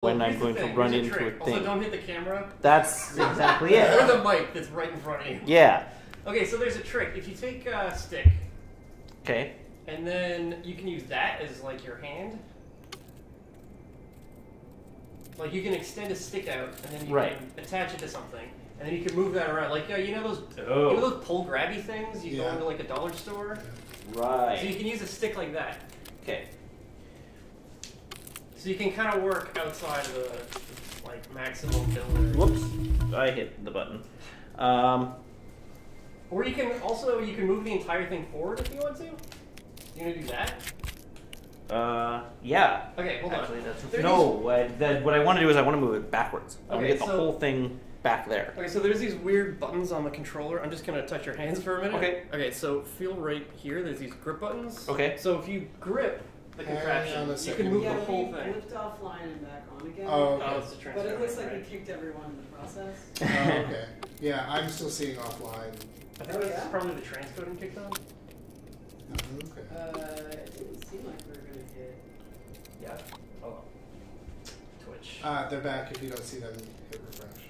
when I'm going to run into a thing. Also, don't hit the camera. That's exactly it. Or the mic that's right in front of you. Yeah. Okay, so there's a trick. If you take a stick, okay, and then you can use that as like your hand. Like you can extend a stick out, and then you can attach it to something, and then you can move that around. Like you know those pull grabby things you go into like a dollar store. Right. So you can use a stick like that. Okay. So you can kind of work outside of the like maximum build. Whoops! I hit the button. Or you can also move the entire thing forward if you want to. You gonna do that? Yeah. Okay, hold Actually, on. That's, no, what I want to do is I want to move it backwards. I want to get the whole thing back there. Okay, so there's these weird buttons on the controller. I'm just gonna touch your hands for a minute. Okay. Okay, so feel right here. There's these grip buttons. Okay. So if you grip the contraption, you can move the whole thing. Flipped offline and back on again. Oh, okay. It's the But it looks like we kicked everyone in the process. Oh, okay. Yeah, I'm still seeing offline. I think that's probably the transcoding kicked on. Okay. It didn't seem like we were going to hit. Yeah. Hold on. Twitch. They're back. If you don't see them, hit refresh.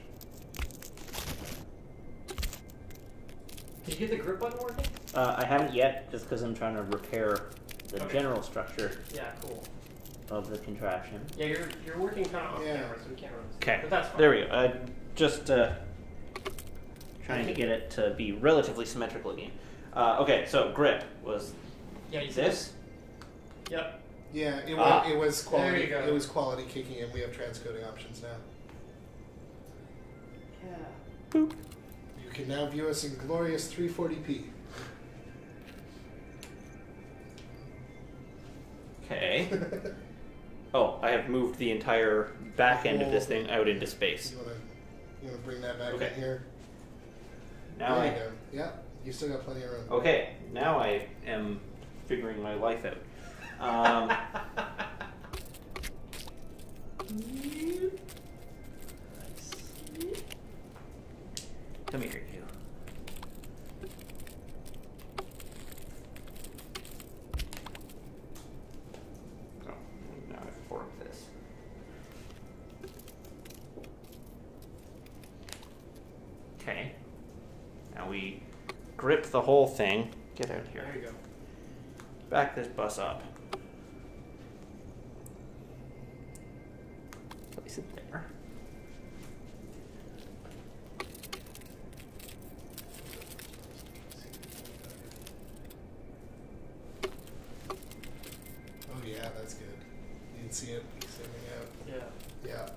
Did you get the grip button working? I haven't yet, just because I'm trying to repair the general structure. Yeah, cool. Of the contraption. Yeah, you're working kind of off camera, so we can't really see. Okay. But that's fine. There we go. Just trying to get it to be relatively symmetrical again. Okay, so grip was this. Yep. Yeah, it was quality. There you go. It was quality kicking in. We have transcoding options now. Yeah. Boop. You can now view us in glorious 340p. Okay. Oh, I have moved the entire back end of this thing out into space. You wanna bring that back in here? Now there you go. Yeah, you still got plenty of room. Okay, now I am figuring my life out. Come here, you. Oh, now I fork this. Okay. Now we grip the whole thing. Get out here. There you go. Back this bus up. Place it there. Oh yeah, that's good. You can see it zooming out. Yeah. Yeah.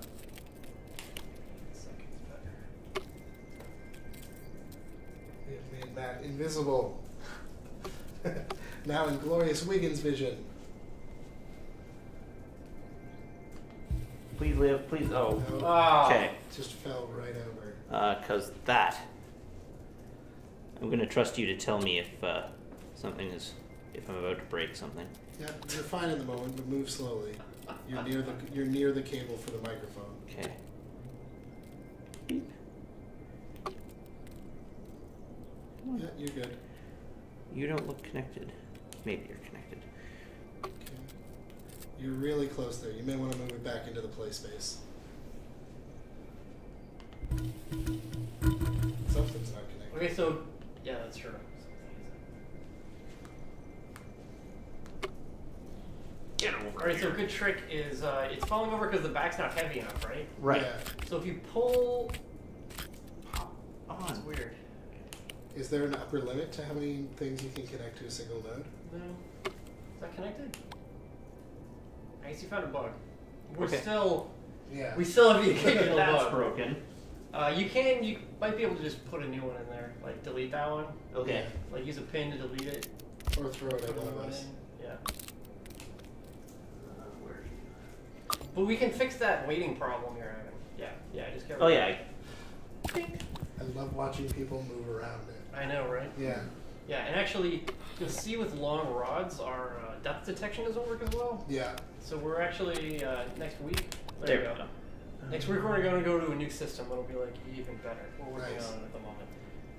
We have made Matt invisible. Now in glorious Wiggins vision. Please live, please. Oh. Oh. Okay. Just fell right over. Because that. I'm going to trust you to tell me if something is. If I'm about to break something. Yeah, you're fine at the moment, but move slowly. You're near the cable for the microphone. Okay. Beep. Yeah, you're good. You don't look connected. Maybe you're connected. Okay. You're really close there. You may want to move it back into the play space. Something's not connected. Okay, so yeah, that's true. Get over Alright, so a good trick is it's falling over because the back's not heavy enough, right? Right. Yeah. So if you pull, Oh, it's weird. Is there an upper limit to how many things you can connect to a single node? No, is that connected? I guess you found a bug. We're Okay. still, Yeah. we still have the occasional That's bug. broken. You might be able to just put a new one in there, like delete that one. Okay. Like use a pin to delete it. Or throw it at Put one a of one us. in. Yeah. Where are you? But we can fix that waiting problem you're having. Yeah, just get rid Oh, of yeah. it. I love watching people move around it. I know, right? Yeah. Yeah, and actually, you'll see with long rods, our depth detection doesn't work as well. Yeah. So we're actually, next week, There you we go. Next week we're going to go to a new system that'll be like even better. We're working Nice. on it at the moment.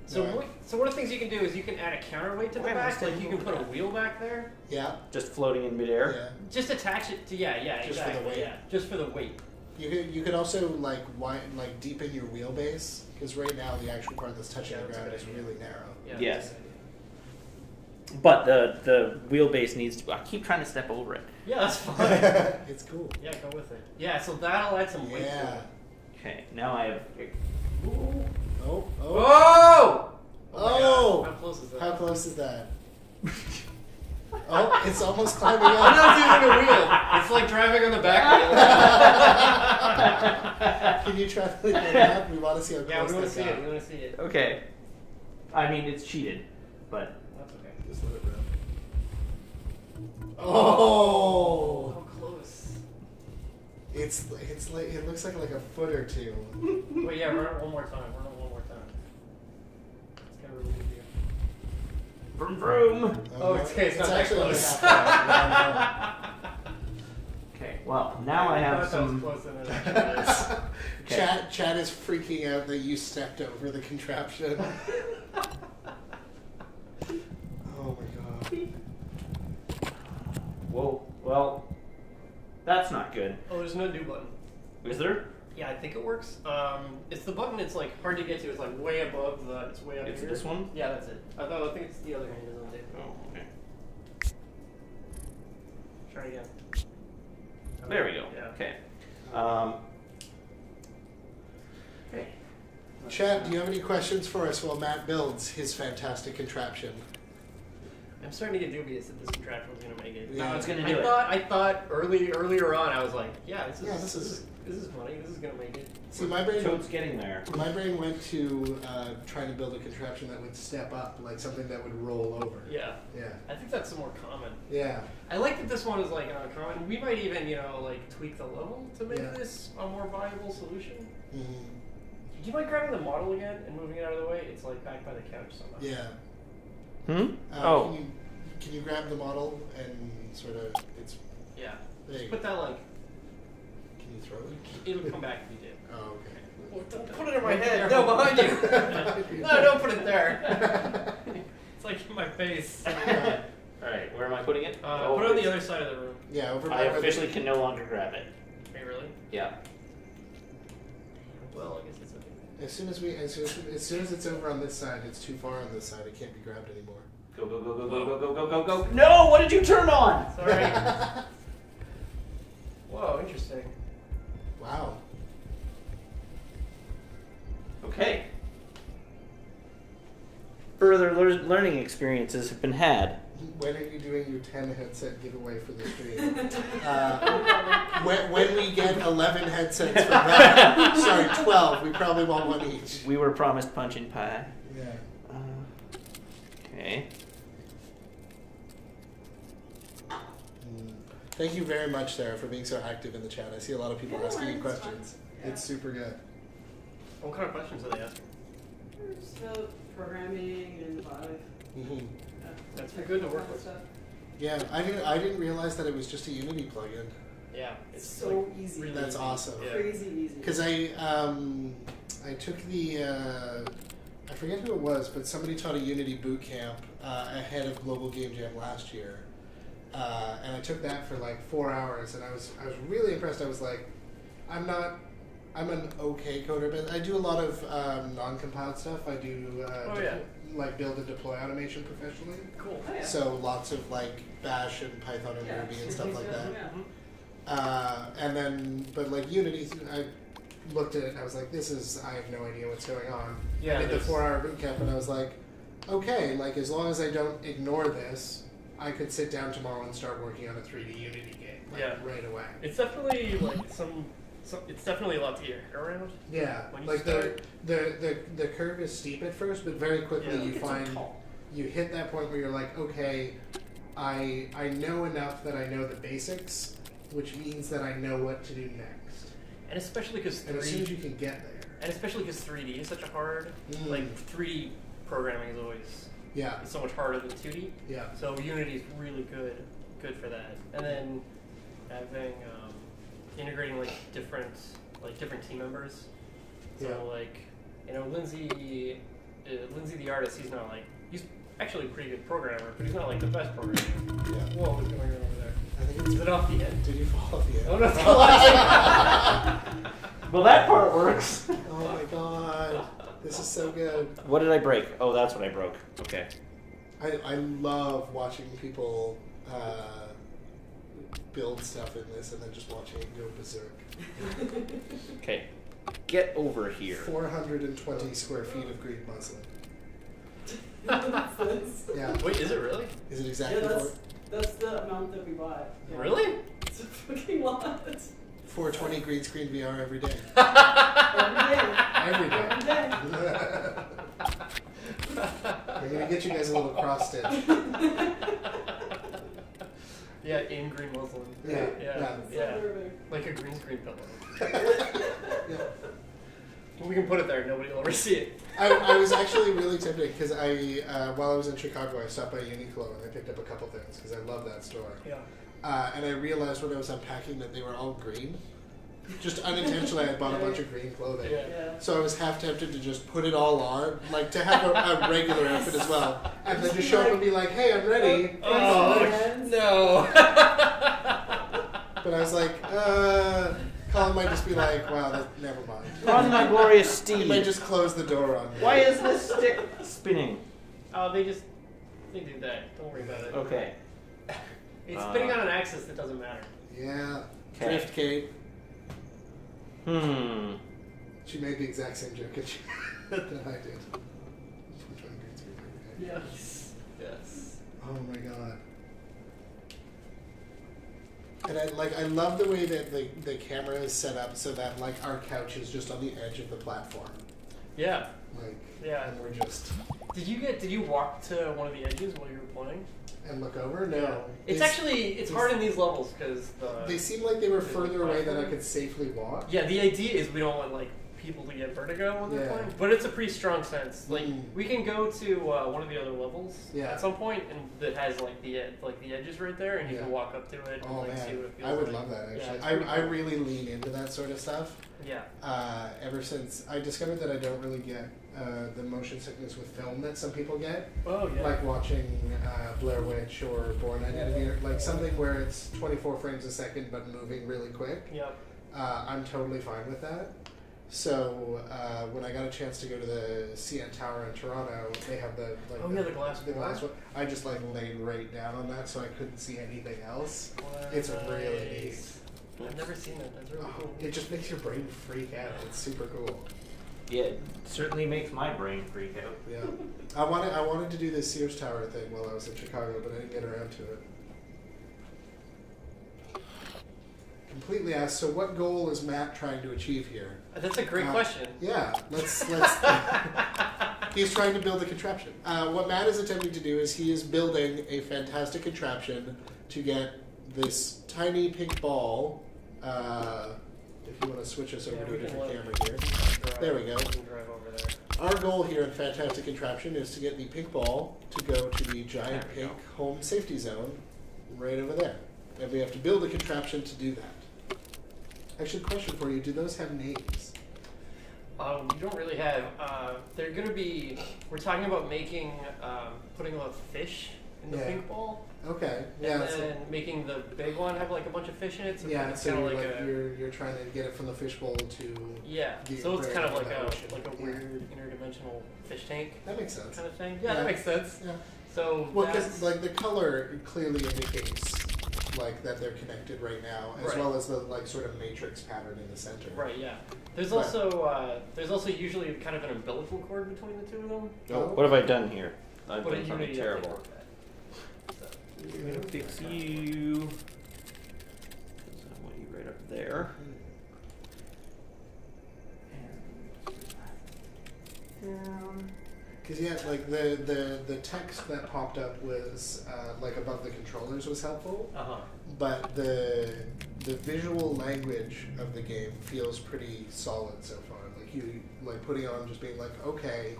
So, Right. so one of the things you can do is you can add a counterweight to the Okay, back. let's Like you can put a wheel back there. Yeah. Just floating in midair? Yeah. Just attach it to, yeah, Just for the exactly. weight. Yeah, just for the weight. You could also like deepen your wheelbase, because right now the actual part that's touching the ground is really narrow. Yeah, yes. But the wheelbase needs to... I keep trying to step over it. Yeah, that's fine. It's cool. Yeah, go with it. Yeah, so that'll add some weight to Yeah. it. Okay, now I have... Ooh. Oh! Oh! Oh! How close is that? How close is that? Oh, it's almost climbing I'm up. not using a wheel. It's like driving on the back wheel. Can you try to leave it up? We want to see how close Yeah, we want to that's see it. at. We want to see it. Okay. I mean, it's cheated, but... That's okay. Just let it run. How Oh! close. It's like it looks like a foot or two. Wait, yeah, run it one more time. Run it one more time. It's kind of really easy. Vroom vroom! Oh, it's okay, it's not that actually only close. half Okay, well, now I have some... That was closer than it actually is. Okay. Chad is freaking out that you stepped over the contraption. Oh my god. Whoa, well, that's not good. Oh, there's no do button. Is there? Yeah, I think it works. It's the button. It's like hard to get to. It's like way above the. It's way up It's here. this one? Yeah, that's it. I think it's the other hand is on tape. Oh, okay. Try again. There we go. Yeah. Okay. Okay. Chad, do you have any questions for us while Matt builds his fantastic contraption? I'm starting to get dubious that this contraption was going to make it. Yeah. No, it's going to do it. I thought earlier on, I was like, yeah, this is funny. This is going to make it. See, my brain Toad's getting there. went to trying to build a contraption that would step up, like something that would roll over. Yeah. Yeah. I think that's more common. Yeah. I like that this one is like uncommon. We might even, like tweak the level to make Yeah. this a more viable solution. Mm-hmm. Do you mind grabbing the model again and moving it out of the way? It's like back by the couch somehow. Yeah. Oh. Can you grab the model and sort of it's Yeah. there you Just go. put that like. Can you throw it? It'll come back if you do. Oh, okay. Well, don't put it in my head. No, behind you. No, don't put it there. It's like in my face. Alright, where am I putting it? Put it on the other side of the room. Yeah, over I by officially can no longer grab it. Wait, really? Yeah. Well, I guess it's okay. as soon as it's over on this side, it's too far on this side. It can't be grabbed anymore. Go, go, go, go, go, go, go, go, go, go. No! What did you turn on? Sorry. Whoa, interesting. Wow. Okay. Further learning experiences have been had. When are you doing your 10 headset giveaway for the stream? When we get 11 headsets from that, sorry, 12, we probably want one each. We were promised punch and pie. Yeah. Okay. Thank you very much, Sarah, for being so active in the chat. I see a lot of people Yeah, asking you it's questions. fun. Yeah. It's super good. What kind of questions are they asking? Just about programming and Vive. Mm-hmm. That's good to work with. Stuff. Yeah, I didn't realize that it was just a Unity plugin. Yeah, It's so easy. really That's easy. awesome. Yeah. Crazy easy. Because I took the I forget who it was, but somebody taught a Unity boot camp ahead of Global Game Jam last year, and I took that for like 4 hours, and I was really impressed. I was like, I'm an okay coder, but I do a lot of non-compiled stuff. I do like build and deploy automation professionally. Cool. Oh, yeah. So lots of like Bash and Python and Ruby and stuff like that. Yeah. And then, but like Unity, I looked at it and I was like, I have no idea what's going on. Yeah, I did the there's- 4-hour boot camp and I was like, okay, like as long as I don't ignore this, I could sit down tomorrow and start working on a 3D Unity game right away. It's definitely like it's definitely a lot to get your head around. Yeah, When you like start- the curve is steep at first, but very quickly Yeah, you it's find tall. you hit that point where you're like, okay, I know enough that I know the basics, which means that I know what to do next. And especially because And as soon as you can get there, and especially because 3D is such a hard, like 3D programming is always yeah, it's so much harder than 2D. yeah, So Unity is really good for that. And then having integrating different team members. So Yeah. Lindsay the artist, he's actually a pretty good programmer, but he's not like the best programmer. yeah. Whoa, what's going on over there? I think Is it off the end? Did you fall off the end? Oh, no, it's collapsing. Well, that part works. Oh my god. This is so good. What did I break? Oh, that's what I broke. Okay. I love watching people build stuff in this and then just watching it go berserk. Okay. Get over here. 420 square feet of green muslin. What's this? Yeah. Wait, is it really? Is it exactly Yeah, that's the amount that we bought. Yeah. Really? It's a fucking lot. 420 green screen VR every day. Every day. Every day. Every day. We're gonna get you guys a little cross stitch. Yeah, in green muslin. Yeah. Yeah. Like a green screen pillow. Yeah. We can put it there. Nobody will ever see it. I was actually really tempted because while I was in Chicago, I stopped by Uniqlo and I picked up a couple things because I love that store. Yeah. And I realized when I was unpacking that they were all green. Just unintentionally, I bought a bunch of green clothing. Yeah. So I was half tempted to just put it all on, like to have a regular outfit as well, and then just show up and be like, "Hey, I'm ready." No. But I was like, Colin might just be like, "Wow, never mind." On my glorious He steed. might just close the door on me. Why is this stick spinning? Oh, they do that. Don't worry about it. Okay. It's spinning on an axis that doesn't matter. Yeah. Okay. Drift Kate. She made the exact same joke that I did. Yes. Yes. Oh my god. And I love the way that the camera is set up so that like our couch is just on the edge of the platform. Yeah. Like Yeah. and we're just Did you walk to one of the edges while you were playing? and look over? No. It's hard in these levels because they seem like they were further away than I could safely walk. Yeah, the idea is we don't want like people to get vertigo when they're playing, but it's a pretty strong sense. Like we can go to one of the other levels at some point, and that has like the edges right there, and you can walk up to it and like see what it feels like. I would love that actually. I really lean into that sort of stuff. Yeah. Ever since I discovered that I don't really get the motion sickness with film that some people get. Oh yeah. Like watching Blair Witch or Born Identity, like something where it's 24 frames a second but moving really quick. Yep. I'm totally fine with that. So when I got a chance to go to the CN Tower in Toronto, they have the the glass one. I just like laid right down on that so I couldn't see anything else. It's really neat. I've never seen it. That's really cool. It just makes your brain freak out. It's super cool. Yeah, it certainly makes my brain freak out. Yeah, I wanted to do this Sears Tower thing while I was in Chicago, but I didn't get around to it. Completely asked. So, what goal is Matt trying to achieve here? That's a great question. Yeah, let's. He's trying to build a contraption. What Matt is attempting to do is he is building a fantastic contraption to get this tiny pink ball. If you want to switch us over to a different camera here. There we go. Drive over there. Our goal here in Fantastic Contraption is to get the pink ball to go to the giant pink home safety zone right over there. And we have to build a contraption to do that. Actually, question for you, do those have names? We don't really have. They're going to be, we're talking about making, putting a fish in the pink ball. Okay. And then making the big one have like a bunch of fish in it. So yeah, it's so kind you're, of like you're trying to get it from the fishbowl to... Yeah, so it's kind of like a weird interdimensional fish tank. That makes sense. Kind of thing. Yeah, that makes sense. Yeah. So well, because like the color clearly indicates like that they're connected right now, as well as the like sort of matrix pattern in the center. Right. Yeah. There's also usually kind of an umbilical cord between the two of them. Oh, what have I done here? I've But done something terrible. I'm gonna fix you. I want you right up there. Because like the text that popped up was like above the controllers was helpful, but the visual language of the game feels pretty solid so far. Like you like putting on just being like, okay,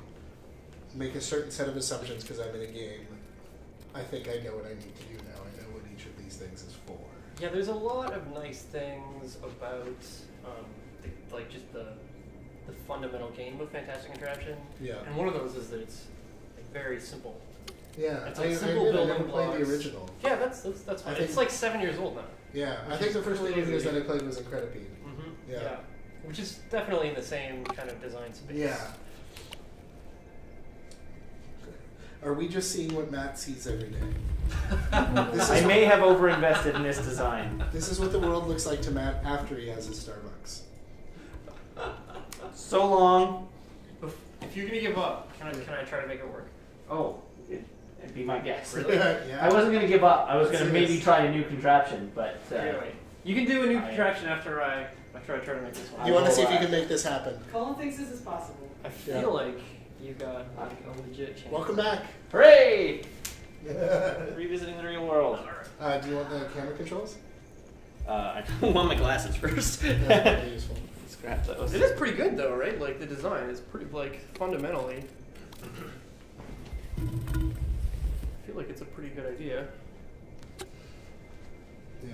make a certain set of assumptions because I'm in a game. I think I know what I need to do now. I know what each of these things is for. Yeah, there's a lot of nice things about just the fundamental game of Fantastic Contraption. Yeah. And one of those is that it's very simple. Yeah, It's like I simple never building played blocks. the original. Yeah, that's fine. It's like 7 years old now. Yeah, I think the first one that I played was Incredipede. Yeah. Which is definitely in the same kind of design space. Yeah. Are we just seeing what Matt sees every day? I may have overinvested in this design. This is what the world looks like to Matt after he has his Starbucks. So long. If you're gonna give up, can I try to make it work? Oh, it'd be my guess. Really? Yeah. I wasn't going to give up. I was going to maybe this. try a new contraption, but... You can do a new contraption after I try to make this one. You want to see if you can make this happen? Colin thinks this is possible. I feel like you got like a legit chance. Welcome back. Hooray! Revisiting the real world. Do you want the camera controls? I want my glasses first. That's pretty useful. Scrap those. It is pretty good though, right? Like the design is pretty fundamentally. I feel like it's a pretty good idea. Yeah.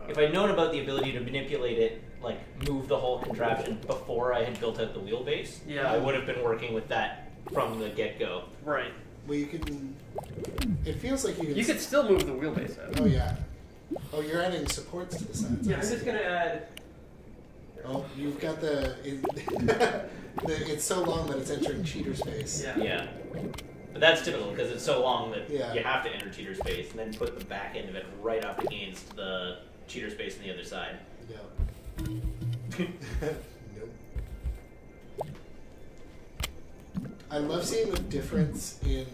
If I'd known about the ability to manipulate it, like move the whole contraption before I had built out the wheelbase, I would have been working with that from the get-go. Right. Well, you can. It feels like you can. You could still move the wheelbase out. Oh yeah. Oh, you're adding supports to the sides. Yeah, I'm just gonna add. Oh, you've got the. It's so long that it's entering cheater space. Yeah. But that's typical because it's so long that Yeah. you have to enter cheater space and then put the back end of it right up against the cheater space on the other side. Yeah. Nope. I love seeing the difference in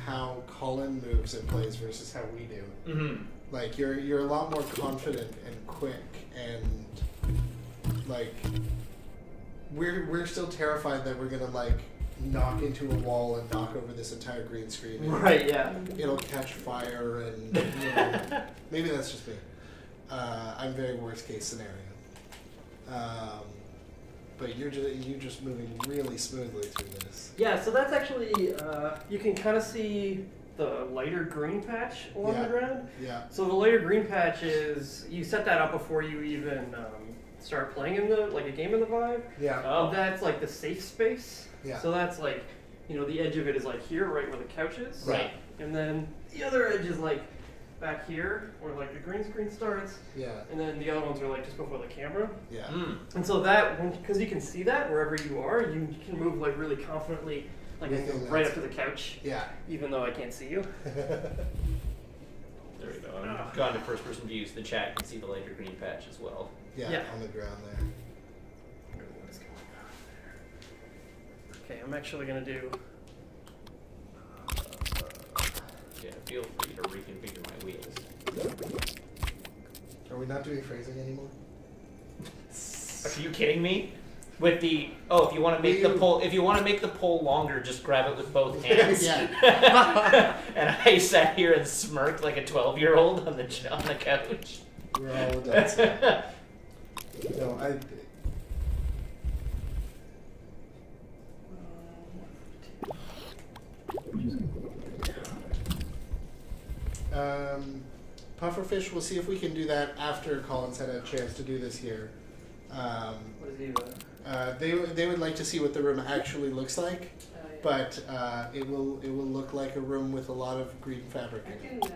how Colin moves and plays versus how we do. Mm-hmm. Like you're a lot more confident and quick, and like we're still terrified that we're gonna like knock into a wall and knock over this entire green screen. And Right. Yeah. it'll catch fire, and you know, maybe that's just me. I'm very worst case scenario. But you're just moving really smoothly through this. Yeah. So that's actually you can kind of see the lighter green patch along the ground. Yeah. So the lighter green patch is you set that up before you even start playing in the a game in the Vive. Yeah. Oh. That's like the safe space. Yeah. So that's like, the edge of it is like here, right where the couch is. Right. And then the other edge is like back here, where like the green screen starts. Yeah. And then the other ones are like just before the camera. Yeah. Mm. And so that, because you can see that wherever you are, you can move like really confidently, like I go right up to the couch. Yeah. Even though I can't see you. There we go. I've gone to first person view, so the chat can see the lighter green patch as well. Yeah. On the ground there. What's going on there? Okay, I'm actually gonna do. Yeah, feel free to reconfigure my wheels. Are we not doing phrasing anymore? Are you kidding me? With the if you want to make the pole longer, just grab it with both hands. Yeah. And I sat here and smirked like a 12-year-old on the couch. We're all adults. No, Pufferfish, we'll see if we can do that after Colin's had a chance to do this here. What is he? They would like to see what the room actually looks like, Yeah. but it will look like a room with a lot of green fabric I in can it.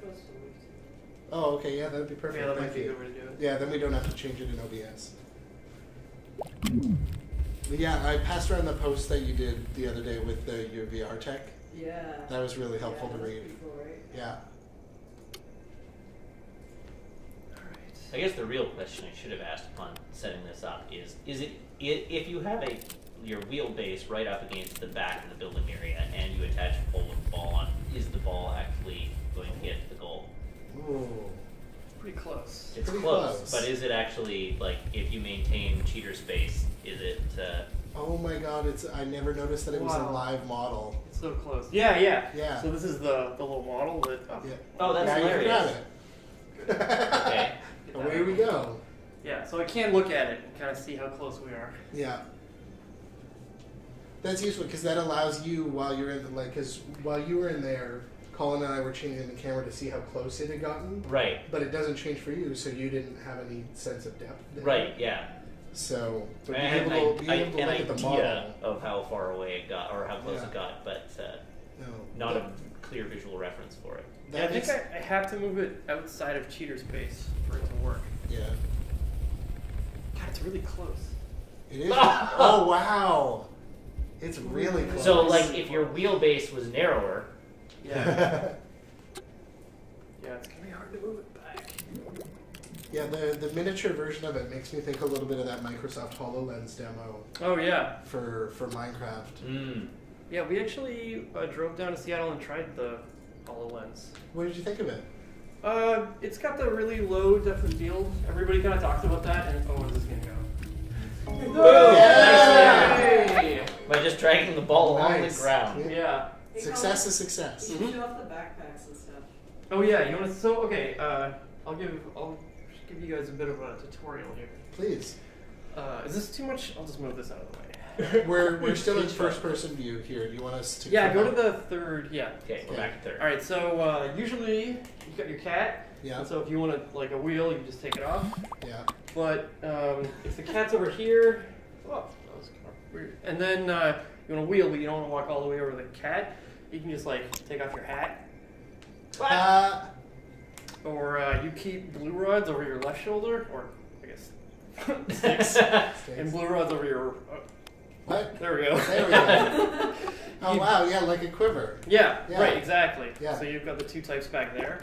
post a Oh, okay, yeah, that would be perfect. Yeah, that might Thank be a you. good way to do it. Yeah, then we don't have to change it in OBS. But yeah, I passed around the post that you did the other day with your VR tech. Yeah. That was really helpful to that's read. pretty cool, right? Yeah. I guess the real question I should have asked upon setting this up is it if you have your wheelbase right up against the back of the building area and you attach a pole with the ball on, is the ball actually going to hit the goal? Ooh. Pretty close. It's Pretty close, close. but is it actually, like, if you maintain cheater space, is it... Oh my god, I never noticed that it was a live model. It's so close. Yeah, yeah. Yeah. So this is the little model that. Yeah. Oh, that's now hilarious. You can have it. Okay. Away we go. Yeah, so I can look at it and kind of see how close we are. Yeah. That's useful because that allows you while you're in because while you were in there, Colin and I were changing the camera to see how close it had gotten. Right. But it doesn't change for you, so you didn't have any sense of depth there. Right, yeah. So, but I had being able to an look at the model. idea of how far away it got, or how close it got, but not a clear visual reference for it. Yeah, I think I have to move it outside of cheater space for it to work. Yeah. God, it's really close. It is. Oh wow! It's really close. So like, if your wheelbase was narrower. Yeah. Yeah, it's gonna be hard to move it back. Yeah, the miniature version of it makes me think a little bit of that Microsoft HoloLens demo. Oh yeah. For Minecraft. Mm. Yeah, we actually drove down to Seattle and tried the HoloLens. What did you think of it? It's got the really low depth of field. Everybody kind of talks about that, and where's this gonna go? Whoa! Yay! By just dragging the ball along the Nice. ground. Yeah. Success is success. You can show off the backpacks and stuff. Oh yeah, you want to? So okay, I'll give you guys a bit of a tutorial here. Please. Is this too much? I'll just move this out of the way. We're still in first person view here. Do you want us to? Yeah, go to the third. Yeah. Okay, we're back to third. All right. So usually you've got your cat. Yeah. And so if you want to like a wheel, you just take it off. Yeah. But if the cat's over here, oh, that was kind of weird. And then you want a wheel, but you don't want to walk all the way over the cat. You can just like take off your hat. Or you keep blue rods over your left shoulder, or I guess sticks, and blue rods over your. What? There we go. There we go. Oh wow, yeah, like a quiver. Yeah, Yeah. right, exactly. Yeah. So you've got the two types back there,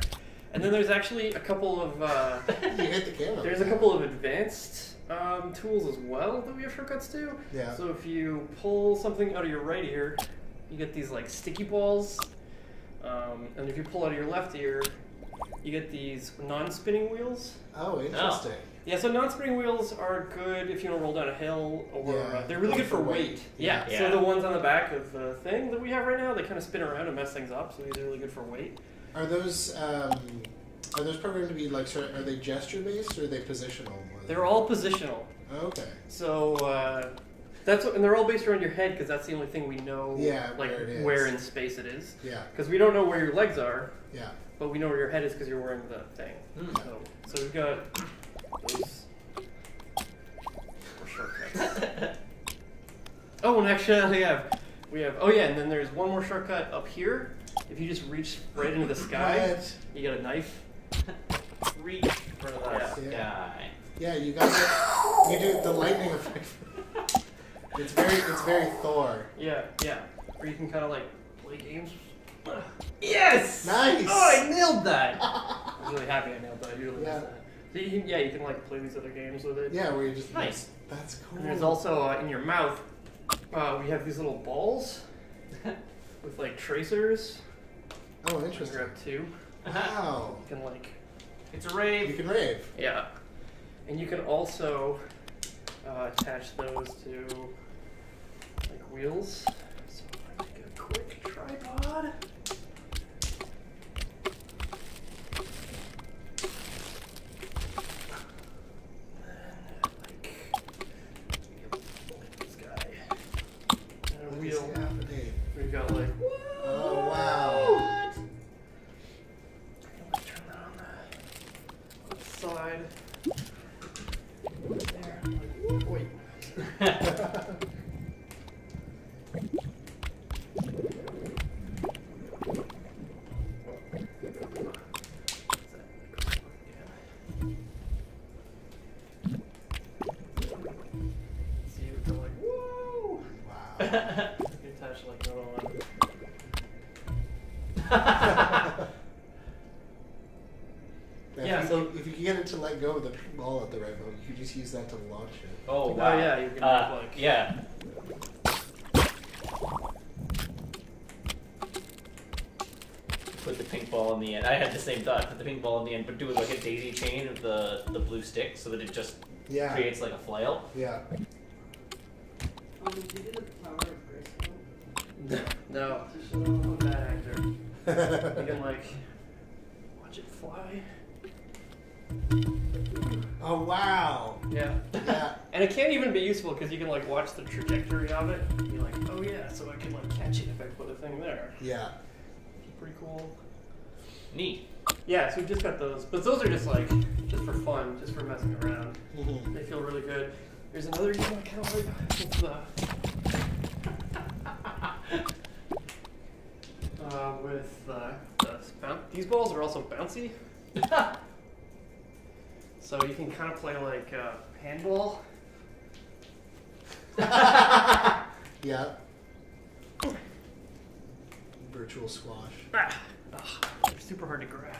and then there's actually a couple of. You hit the camera. There's a couple of advanced tools as well that we have shortcuts to. Yeah. So if you pull something out of your right ear, you get these like sticky balls, and if you pull out of your left ear, you get these non-spinning wheels. Oh, interesting. Yeah, so non-spinning wheels are good if you want to roll down a hill, or they're really good for weight. Yeah. Yeah. So the ones on the back of the thing that we have right now, they kind of spin around and mess things up. So these are really good for weight. Are those programmed to be like? Sort of, are they gesture based or are they positional? They're all positional. Okay. So that's what, and they're all based around your head because that's the only thing we know. Yeah, like where it is. where in space it is. Yeah. Because we don't know where your legs are. Yeah. But we know where your head is because you're wearing the thing. So we've got those shortcuts. Oh, and actually we have. Oh yeah, and then there's one more shortcut up here. If you just reach right into the sky, you get a knife. Reach for the sky. Yeah, you got it. You do the lightning effect. It's very Thor. Yeah. Or you can kind of like play games. Yes! Nice! Oh, I nailed that! I was really happy I nailed that. I usually miss that. So you can like play these other games with it. Yeah, where you just nice. That's cool. And there's also in your mouth, we have these little balls with like tracers. Oh, interesting. Grab two. Wow. You can like. It's a rave. You can rave. Yeah. And you can also attach those to like wheels. So I make a quick tripod. Wheel. We've got like. Oh wow! Let's turn that on the side. There. Wait. See, we go like whoa! Wow. You attach like another one. Yeah, so if you can get it to let go of the ball at the right moment, you could just use that to launch it. Oh wow! Oh yeah, you can have like yeah. Put the pink ball in the end. I had the same thought. Put the pink ball in the end, but do it like a daisy chain of the blue stick, so that it just creates like a flail. Yeah. Did you do the power of Grayskull? no, I'm a bad actor. You can like watch it fly. Oh wow! Yeah. Yeah. And it can't even be useful because you can like watch the trajectory of it. And you're like, oh yeah, so I can like catch it if I put a thing there. Yeah. Pretty cool. Neat. Yeah, so we've just got those, but those are just like just for fun, just for messing around. Mm-hmm. They feel really good. There's another one I kind of like. These balls are also bouncy. So you can kind of play like handball. Yeah. Virtual squash. They're super hard to grab.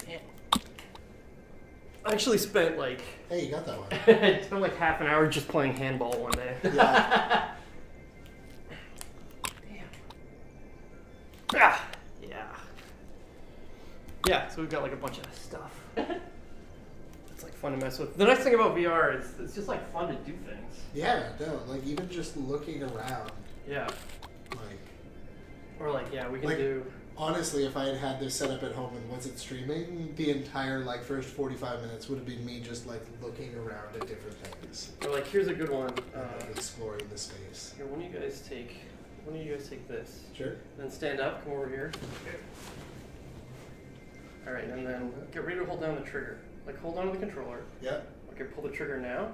Damn. I actually spent like... Hey, you got that one. I spent like half an hour just playing handball one day. Yeah. Damn. Yeah. Yeah, so we've got like a bunch of stuff. It's like fun to mess with. The nice thing about VR is it's just like fun to do things. Yeah, no, like even just looking around. Yeah. Like, or like, yeah, we can like, do... Honestly, if I had had this set up at home and wasn't streaming, the entire like first 45 minutes would have been me just like looking around at different things. Or like, here's a good one. Exploring the space. Here, when do you guys take this? Sure. Then stand up, come over here. All right, and then get ready to hold down the trigger. Like, hold on to the controller. Yeah. Okay, pull the trigger now.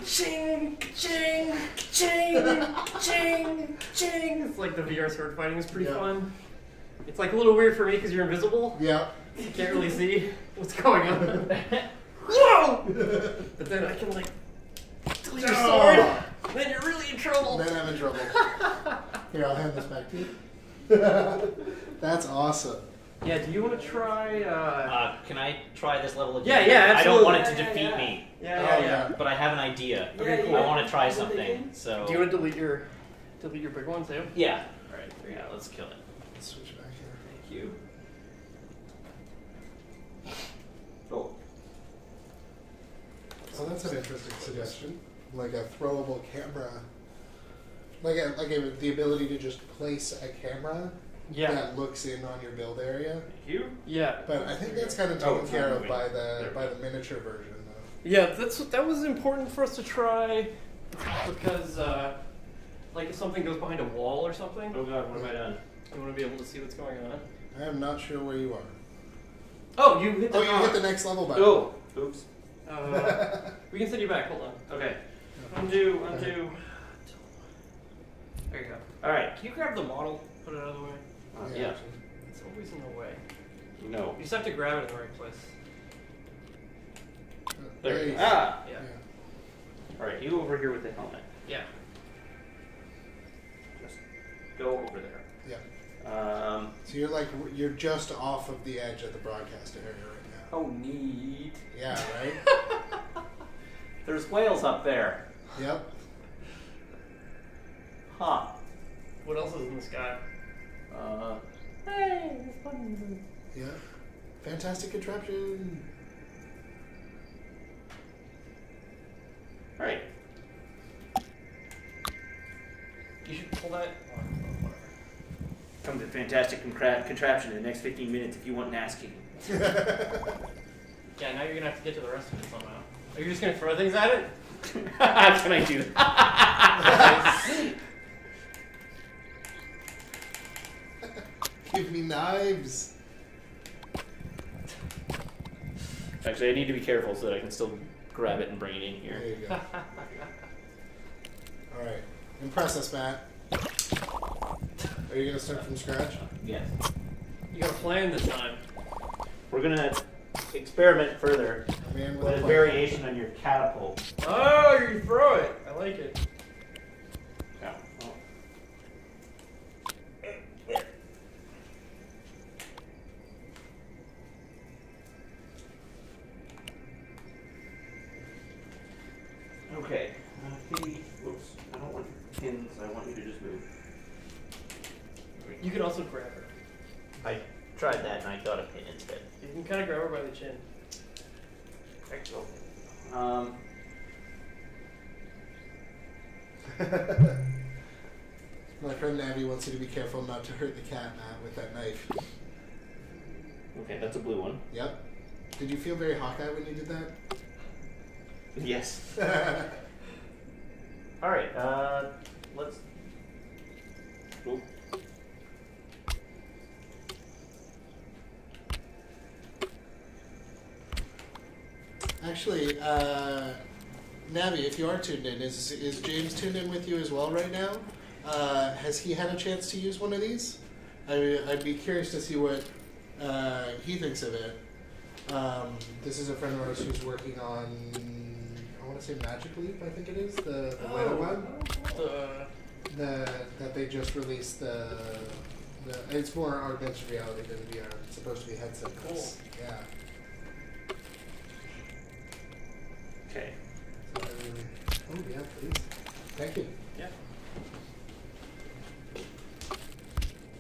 Ching, ching, ching, ching, ching. It's like the VR sword fighting is pretty fun. It's like a little weird for me because you're invisible. Yeah. You can't really see what's going on. Whoa! But then I can like delete your sword. Then you're really in trouble. Then I'm in trouble. Here, I'll hand this back to you. That's awesome. Yeah, do you want to try... Can I try this level of Yeah, absolutely. I don't want it to defeat me. Yeah. But I have an idea. Okay, cool. I want to try something. So. Do you want to delete your big one too? Yeah. All right. Yeah, let's kill it. Let's switch back here. Thank you. Oh. So that's an interesting suggestion. Like a throwable camera. Like the ability to just place a camera that looks in on your build area. Thank you. Yeah. But I think that's kind of taken care of by the miniature version, though. Yeah, that was important for us to try because like if something goes behind a wall or something. Oh god, what have I done? You want to be able to see what's going on. I am not sure where you are. Oh, you hit the you hit the next level button. Oh, oops. We can send you back. Hold on. Okay. Undo. There you go. All right. Can you grab the model? Put it out of the way. Yeah. It's always in the way. No. You just have to grab it in the right place. There. you go. Yeah. Yeah. All right, you over here with the helmet. Yeah. Just go over there. Yeah. So you're just off of the edge of the broadcast area right now. Oh, neat. Yeah, right? There's whales up there. Yep. Huh. What else is in the sky? Hey, it's fun. Yeah. Fantastic Contraption. All right. You should pull that. Come to Fantastic Contraption in the next 15 minutes if you want an ass kicking. Yeah, now you're gonna have to get to the rest of it somehow. Are you just gonna throw things at it? Can I do that? Give me knives. Actually, I need to be careful so that I can still grab it and bring it in here. There you go. All right. Impress us, Matt. Are you going to start from scratch? Yes. You got a plan this time. We're going to experiment further with a variation on your catapult. Oh, you throw it. I like it. Yeah. Oh. Okay. Whoops. I don't want pins. I want you to just move. You can also grab her. I tried that and I got a pin instead. You can kind of grab her by the chin. My friend Navi wants you to be careful not to hurt the cat, Matt, with that knife. Okay, that's a blue one. Yep. Did you feel very Hawkeye when you did that? Yes. All right. Let's. Oop. Actually, Navi, if you are tuned in, is James tuned in with you as well right now? Has he had a chance to use one of these? I'd be curious to see what he thinks of it. This is a friend of ours who's working on, I want to say Magic Leap, I think it is, the Weta one. That they just released it's more augmented reality than VR. It's supposed to be headset. Cool. Yeah. Okay. So, oh yeah, please. Thank you. Yeah.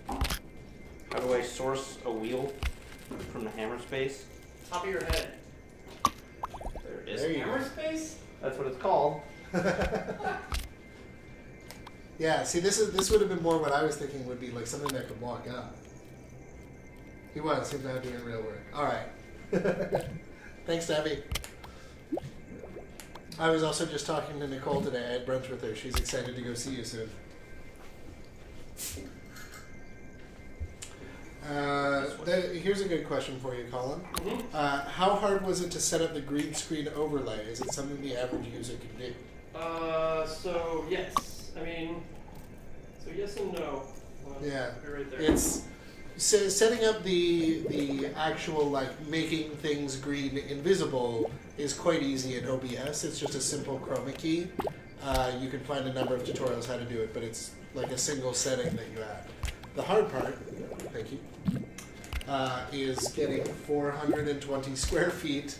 How do I source a wheel from the hammer space? Top of your head. There it is. There you Hammer go. space? That's what it's called. Yeah, see, this would have been more what I was thinking would be like something that could walk up. He was now doing real work. All right. Thanks, Abby. I was also just talking to Nicole today. I had brunch with her. She's excited to go see you soon. Here's a good question for you, Colin. Mm-hmm. How hard was it to set up the green screen overlay? Is it something the average user can do? So yes. I mean, so yes and no. Yeah. Right there. It's setting up the actual, like, making things green invisible is quite easy in OBS. It's just a simple chroma key. You can find a number of tutorials how to do it, but it's like a single setting that you add. The hard part, thank you, is getting 420 square feet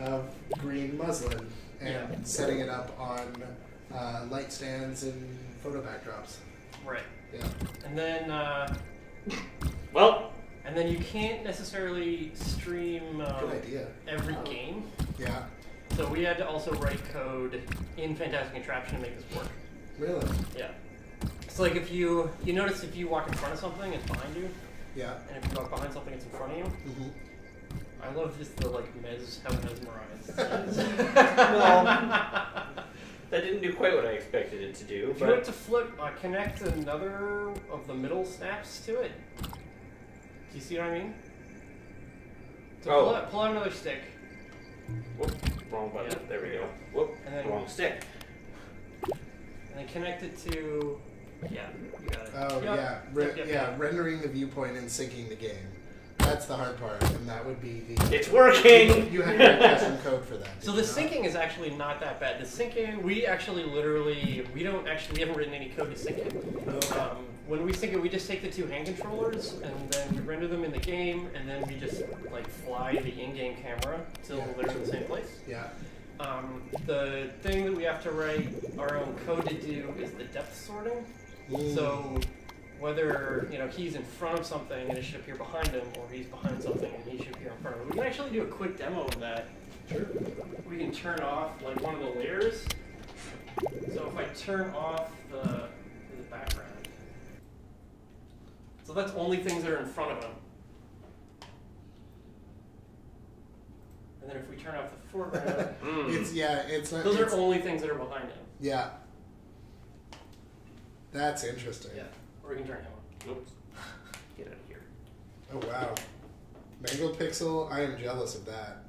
of green muslin and setting it up on light stands and photo backdrops. Right. Yeah. And then, Well, and then you can't necessarily stream Good idea. every game. Yeah. So we had to also write code in Fantastic Contraption to make this work. Really? Yeah. It's like if you notice if you walk in front of something, it's behind you, Yeah. and if you walk behind something, it's in front of you. Mm-hmm. I love just the like how mesmerized. well, that didn't do quite what I expected it to do. If you were to flip, connect another of the middle snaps to it. Do you see what I mean? So pull out another stick. Whoop, wrong button. Yeah, there we there go. you Whoop, And then- wrong stick. And then connect it to. Yeah, you got it. Oh, Yep. yeah. Yep. Rendering the viewpoint and syncing the game. That's the hard part, and that would be the... It's working! You have to write custom code for that. So the syncing is actually not that bad. The syncing, we actually we haven't written any code to sync it. When we sync it, we just take the two hand controllers and then we render them in the game, and then we just like fly the in-game camera till they're in the same place. Yeah. The thing that we have to write our own code to do is the depth sorting. So whether he's in front of something and it should appear behind him, or he's behind something and he should appear in front of him. We can actually do a quick demo of that. Sure. We can turn off like one of the layers. So if I turn off the background, so that's only things that are in front of him. And then if we turn off the foreground, it's not. those are only things that are behind him. Yeah. That's interesting. Yeah. Or we can turn him on. Oops. Get out of here. Oh wow. Mango Pixel, I am jealous of that.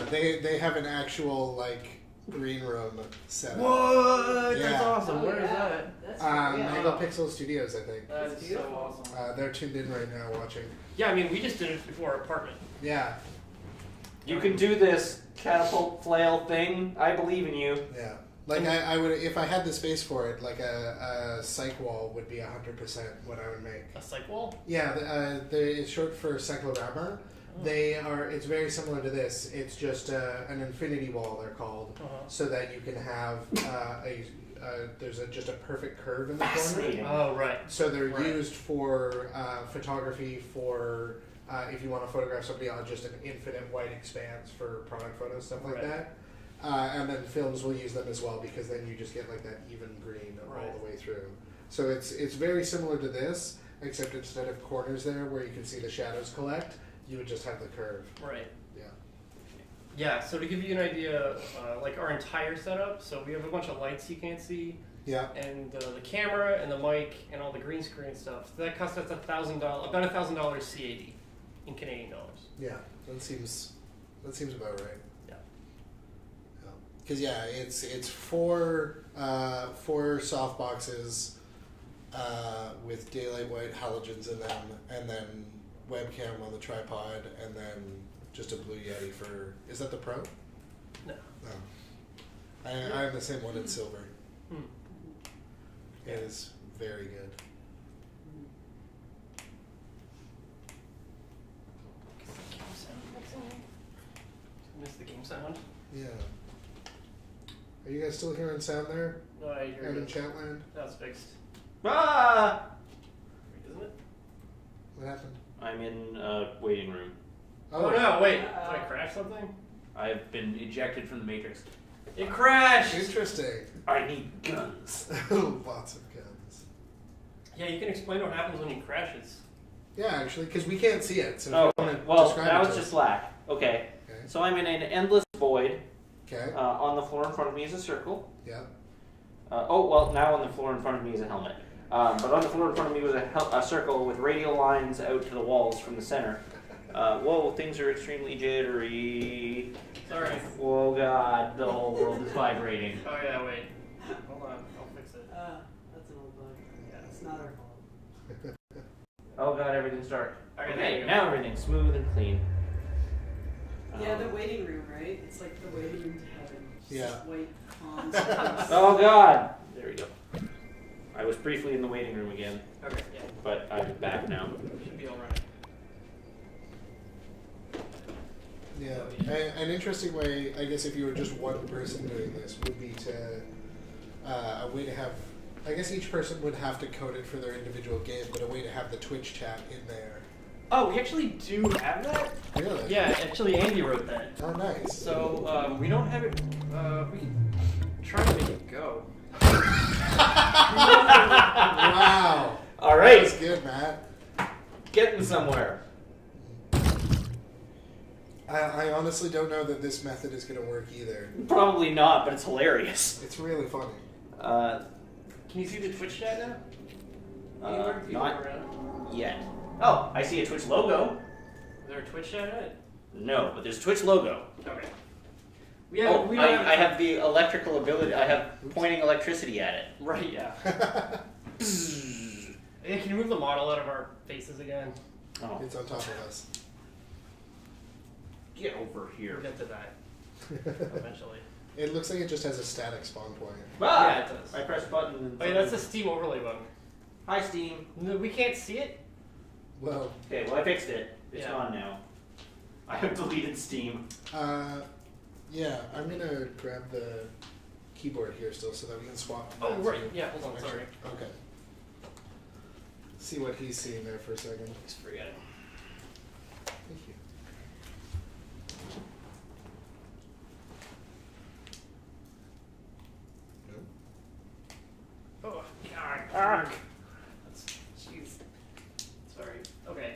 They have an actual like green room set up. What? Yeah. That's awesome. Oh, Where is yeah. that? That's Mango Pixel Studios, I think. That's so awesome. They're tuned in right now watching. Yeah, I mean, we just did it before our apartment. Yeah. You can do this catapult flail thing. I believe in you. Yeah. Like I would, if I had the space for it, like a psych wall would be 100% what I would make. A psych wall? Yeah, it's short for cyclorama. It's very similar to this. It's just an infinity wall, they're called, so that you can have there's just a perfect curve in the corner. Oh, right. So they're used for photography, for if you want to photograph somebody on just an infinite white expanse for product photos, stuff like that. And then films will use them as well, because then you just get like that even green all the way through. So it's very similar to this, except instead of corners there where you can see the shadows collect, you would just have the curve. Right. Yeah. Yeah, so to give you an idea, like our entire setup, so we have a bunch of lights you can't see, Yeah. and the camera and the mic and all the green screen stuff. That cost us about $1,000 CAD in Canadian dollars. Yeah. That seems That seems about right. Yeah. Because it's four soft boxes with daylight white halogens in them, and then webcam on the tripod, and then just a Blue Yeti for. Is that the Pro? No. No. I have the same one in silver. It is very good. Miss the game sound? Yeah. Are you guys still hearing sound there? No, I hear out in it. Chatland? That's fixed. Ah! Wait, isn't it? What happened? I'm in a waiting room. Oh no, wait. Did I crash something? I've been ejected from the Matrix. It crashed! Interesting. I need guns. Lots of guns. Yeah, you can explain what happens when he crashes. Yeah, actually, because we can't see it. So Oh, well, describe that it was to just us. slack. Okay. Okay. So I'm in an endless void. Okay. On the floor in front of me is a circle. Yeah. Oh, well, now on the floor in front of me is a helmet. But on the floor in front of me was a circle with radial lines out to the walls from the center. Whoa, things are extremely jittery. Sorry. Whoa, God, the whole world is vibrating. Oh yeah, wait. Hold on, I'll fix it. That's an old bug. Yeah, it's not our fault. Oh, God, everything's dark. Okay, Okay, now everything's smooth and clean. Yeah, the waiting room, right? It's like the waiting room to heaven. Just Yeah. white palms. Oh, God! There we go. I was briefly in the waiting room again, Okay, yeah. but I'm back now. Should be alright. Yeah. An interesting way, I guess, if you were just one person doing this, would be to a way to have. I guess each person would have to code it for their individual game, but a way to have the Twitch chat in there. Oh, we actually do have that? Really? Yeah, actually Andy wrote that. Oh, nice. So, we don't have it, we can try to make it go. Wow. All right. That's good, Matt. Getting somewhere. I honestly don't know that this method is going to work either. Probably not, but it's hilarious. It's really funny. Can you see the Twitch chat now? Anywhere? People Not around? yet. Oh, I see a Twitch logo. Is there a Twitch chat in it? No, but there's a Twitch logo. Okay. I have the electrical ability. I have pointing electricity at it. Right, yeah. Hey, can you move the model out of our faces again? Oh, It's on top of us. get over We'll here. get to that eventually. It looks like it just has a static spawn point. Ah, Yeah, it does. I press button. And Oh, yeah, that's a Steam overlay bug. Hi, Steam. No, we can't see it? Well, Okay, well I fixed it. It's Yeah. gone now. I have deleted Steam. yeah, I'm going to grab the keyboard here still so that we can swap. Oh, Matt's right. view. Yeah, hold on, Actually, sorry. Okay. See what he's seeing there for a second. Just forget it. Thank you. Oh, God. That's, jeez. Sorry. Okay.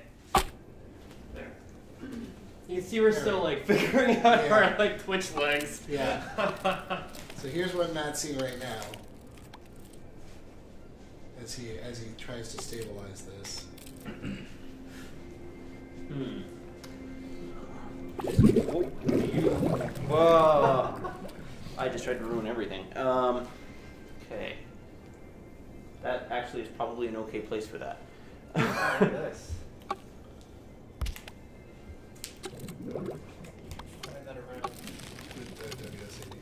There. You can see we're still, like, figuring out Yeah. our, like, Twitch legs. Yeah. So here's what Matt's seeing right now. As he tries to stabilize this. Whoa. I just tried to ruin everything. Okay. That actually is probably an okay place for that. Nice. Slide that around. With the WSAD.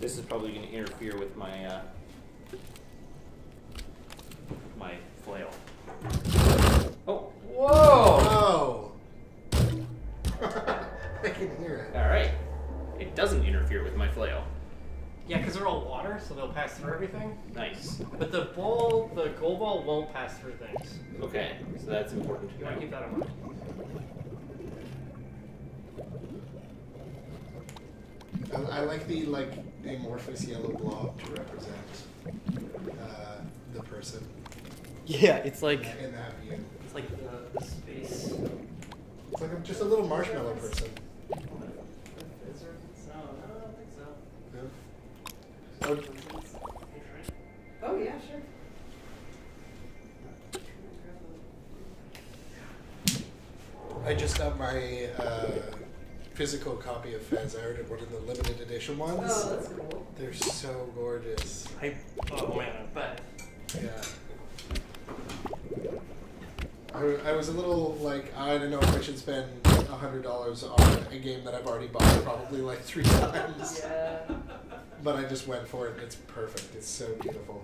This is probably going to interfere with my my flail. Oh, Whoa! I can hear it. all right. It doesn't interfere with my flail. Yeah, because they're all water, so they'll pass through everything. Nice. But the goal ball won't pass through things. Okay, so that's important. You want to keep that in mind. I like the amorphous yellow blob to represent the person Yeah, it's like in that view. the space. It's like just a little marshmallow person. Oh yeah, sure. I just got my physical copy of Fez. I ordered one of the limited edition ones. Oh, that's cool. They're so gorgeous. Oh man, I bet. Yeah. I was a little like, I don't know if I should spend $100 on a game that I've already bought probably like 3 times. Yeah. But I just went for it and it's perfect. It's so beautiful.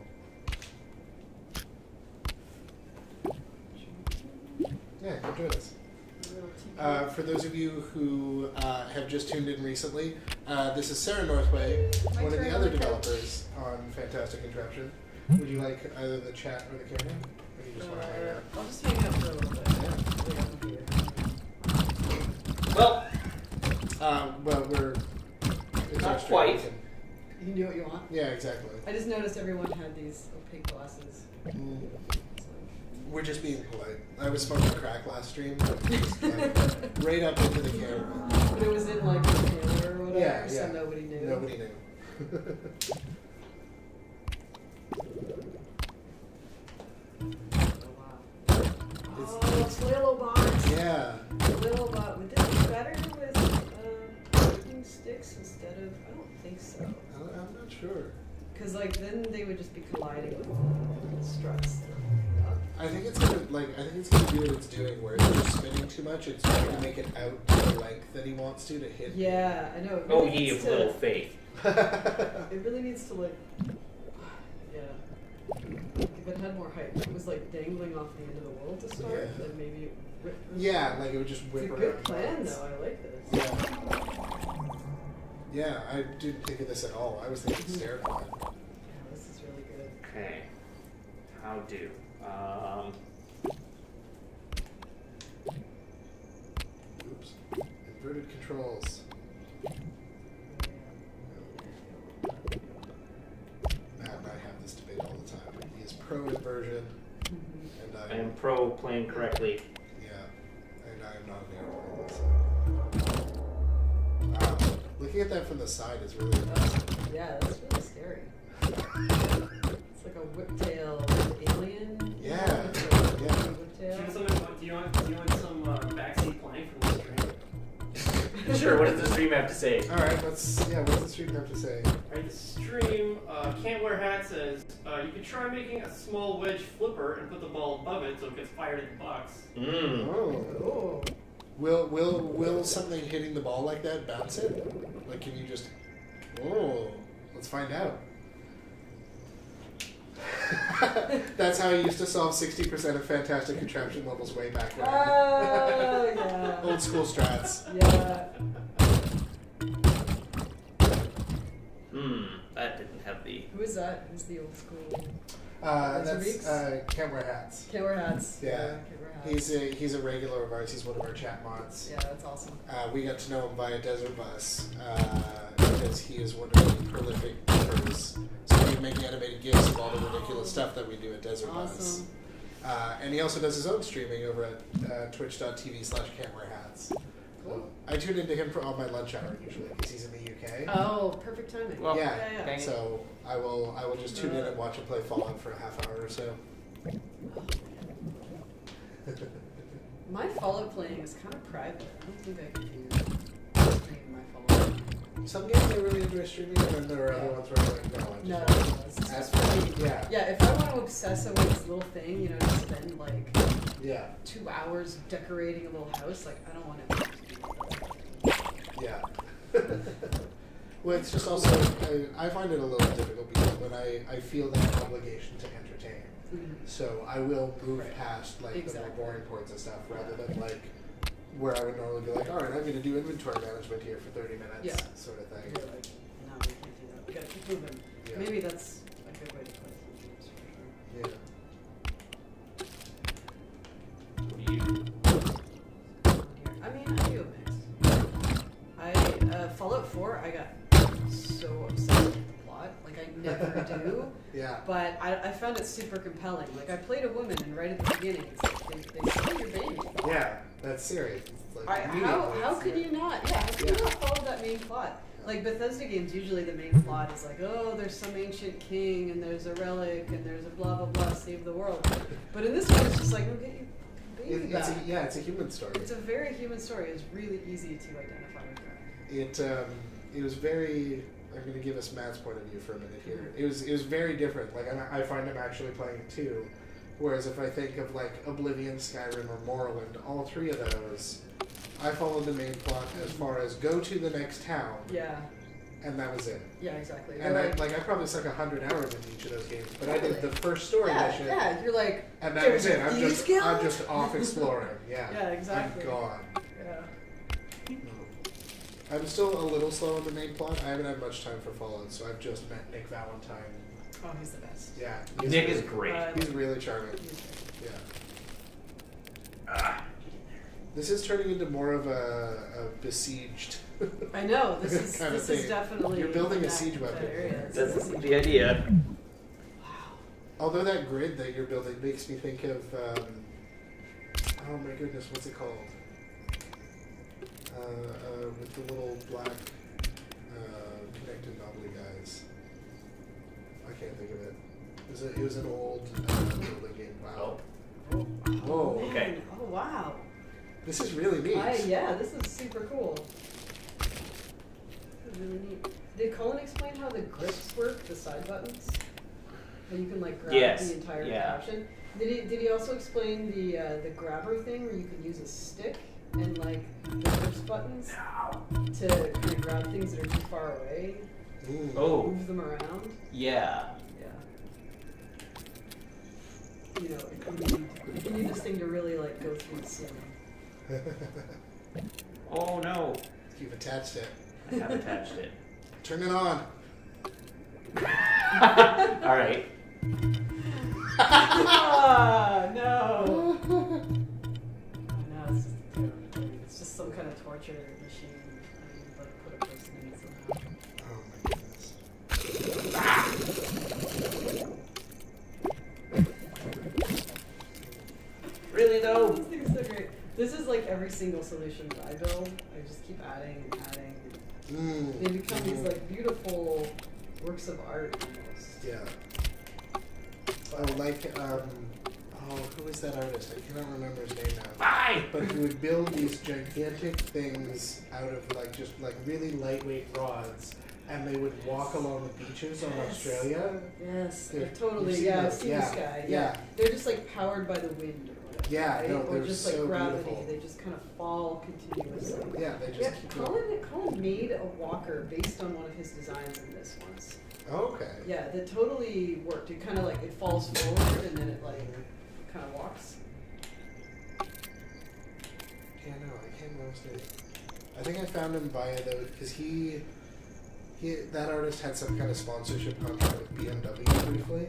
Yeah, come join us. For those of you who have just tuned in recently, this is Sarah Northway, one of the other developers on Fantastic Contraption. Would you like either the chat or the camera? Or do you just want to hang out? I'll just hang out for a little bit. Well, we're... Not quite. You can do what you want? Yeah, exactly. I just noticed everyone had these opaque glasses. We're just being polite. I was smoking crack last stream, just, like, right up into the camera. But it was in like the trailer or whatever, Yeah, so yeah. nobody knew. Nobody knew. Oh, it's Lilobot. Yeah. Lilobot. Would this be better with wooden sticks instead of? I don't think so. I'm not sure. Because like then they would just be colliding with the struts. I think it's gonna do what it's doing, where it's just spinning too much. It's trying to make it out to the length that he wants to hit. Yeah, I know. It Oh, really ye needs of little faith. It really needs to like, yeah. If it had more height, if it was like dangling off the end of the world to start, Yeah. then maybe it would rip. Yeah, like it would just whip It's a around. good plan though. I like this. Yeah. Yeah, I didn't think of this at all. I was thinking Sarah Colin. Yeah, this is really good. Okay. How do? Oops. Inverted controls. Matt and I have this debate all the time. He is pro inversion, and I am pro playing correctly. yeah, and I am not an airplane. Wow, looking at that from the side is really impressive. Yeah, that's really scary. It's like a whiptail alien. Yeah, Whiptail. Do you want some backseat playing from the stream? Sure, what does the stream have to say? All right, what does the stream have to say? Alright, the stream, Can't Wear Hat says, you could try making a small wedge flipper and put the ball above it so it gets fired in the box. Oh. Will something hitting the ball like that bounce it? Like, can you just... Oh, let's find out. That's how I used to solve 60% of Fantastic Contraption levels way back when. Oh, yeah. Old school strats. Yeah. That didn't have the... Who is that? Who's the old school? That's Can't Wear Hats. Can't Wear Hats. Yeah. Can't Wear Hats. He's a regular of ours. He's one of our chat mods. Yeah, that's awesome. We got to know him via Desert Bus because he is one of the prolific makers. So we make animated GIFs of all the ridiculous stuff that we do at Desert Bus. And he also does his own streaming over at twitch.tv/can'twearhats. Cool. I tune into him on my lunch hour usually because he's in the UK. Oh, perfect timing. Well, yeah. So I will just tune in and watch him play Fallout for a half hour or so. My Fallout playing is kind of private. I don't think I can do stream my Fallout. Some games I really enjoy streaming, and then there are other ones where I'm like, no, I just It's just really, yeah, if I want to obsess over this little thing, you know, to spend like 2 hours decorating a little house, like I don't want to. Yeah. Well, it's just also, I find it a little difficult because when I feel that obligation to entertain. So I will move past like the more boring parts of stuff rather than like where I would normally be like, all right, I'm going to do inventory management here for 30 minutes, sort of thing. You're like, no, we can't do that. We gotta keep moving. Yeah. Maybe that's a good way to play some games for sure. Yeah. I mean, I do a mix. Fallout 4, I got so obsessed with the plot. Like, I never do. Yeah. But I found it super compelling. Like, I played a woman, and right at the beginning, it's like, they steal your baby. Yeah, that's serious. It's like How could you not? Yeah, how could you not follow that main plot? Like Bethesda games, usually the main plot is like, oh, there's some ancient king, and there's a relic, and there's a blah blah blah, save the world. But in this one, it's just like, okay, baby back. It's a human story. It's a very human story. It's really easy to identify with that. It was very. I'm going to give us Matt's point of view for a minute here. It was very different. Like I find him actually playing it too. Whereas if I think of like Oblivion, Skyrim, or Morrowind, all three of those, I followed the main plot as far as go to the next town. Yeah. And that was it. Yeah, exactly. And I probably stuck 100 hours into each of those games, but I did the first story mission. Yeah, you're like, and that was it. I'm just off exploring. Yeah. Yeah, exactly. I'm gone. Yeah. I'm still a little slow on the main plot. I haven't had much time for Fallout, so I've just met Nick Valentine. Oh, he's the best. Yeah. Nick is great. He's really charming. Yeah. This is turning into more of a besieged. I know. This is definitely. You're building a siege weapon. That's the idea. Wow. Although that grid that you're building makes me think of. Oh my goodness, what's it called? With the little black connected knobbly guys. I can't think of it. It was an old building game. Wow. Oh, okay. Oh, wow. This is really neat. Yeah, this is super cool. This is really neat. Did Colin explain how the grips work, the side buttons? How you can like grab the entire contraption? Did he also explain the grabber thing where you can use a stick and like the grips buttons to kind of grab things that are too far away? Ooh. Oh. Move them around? Yeah. You know, you need this thing to really like go through the ceiling. Oh no. You've attached it. I have attached it. Turn it on. Alright. No. No, it's just some kind of torture machine. I mean, like put a person in it somehow. Oh my goodness. Really though? This thing is so great. This is like every single solution that I build. I just keep adding and adding. They become these like beautiful works of art almost. Yeah. Oh, like, who is that artist? I cannot remember his name now. Bye! But he would build these gigantic things out of like just like really lightweight rods, and they would walk along the beaches on Australia. Yes, They're totally. Yeah, I've seen this guy. Yeah. They're just like powered by the wind or whatever. Yeah, right? no, or they're just so like gravity. beautiful. They just kind of fall continuously. Yeah, they just keep going. Colin made a walker based on one of his designs in this once. Oh, okay. Yeah, that totally worked. It kind of like, it falls forward and then it like kind of walks. Yeah, no, I can't remember his name. I think I found him via those, because that artist had some kind of sponsorship contract with BMW briefly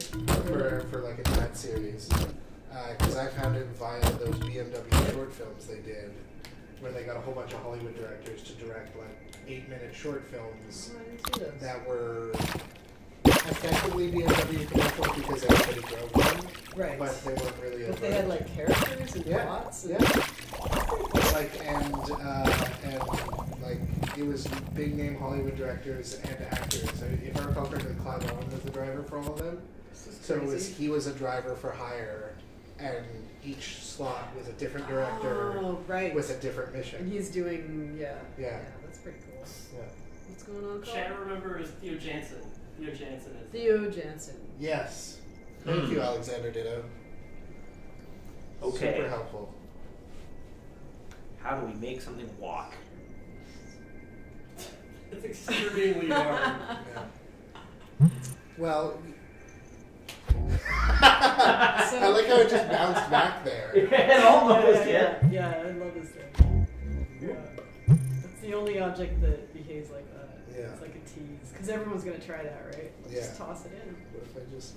for like a ad series. Because I found him via those BMW short films they did, where they got a whole bunch of Hollywood directors to direct like 8-minute short films that were effectively BMW commercials because everybody drove them, right? But they weren't really. But they had like characters and plots. And like and like it was big name Hollywood directors and actors. I mean, if I recall correctly, Clive Owen was the driver for all of them. So he was a driver for hire, and each slot was a different director with a different mission. And he's doing yeah, that's pretty cool. Yeah. What's going on, Colin? Chad remember is Theo Jansen. Theo Jansen. Yes. Thank you, Alexander Ditto. Okay. Super helpful. How do we make something walk? It's extremely hard. Yeah. Well, I like how it just bounced back there. It almost, yeah, I love this thing. Yeah. It's the only object that behaves like that. Yeah. It's like a tease. Because everyone's going to try that, right? Just toss it in. What if I just...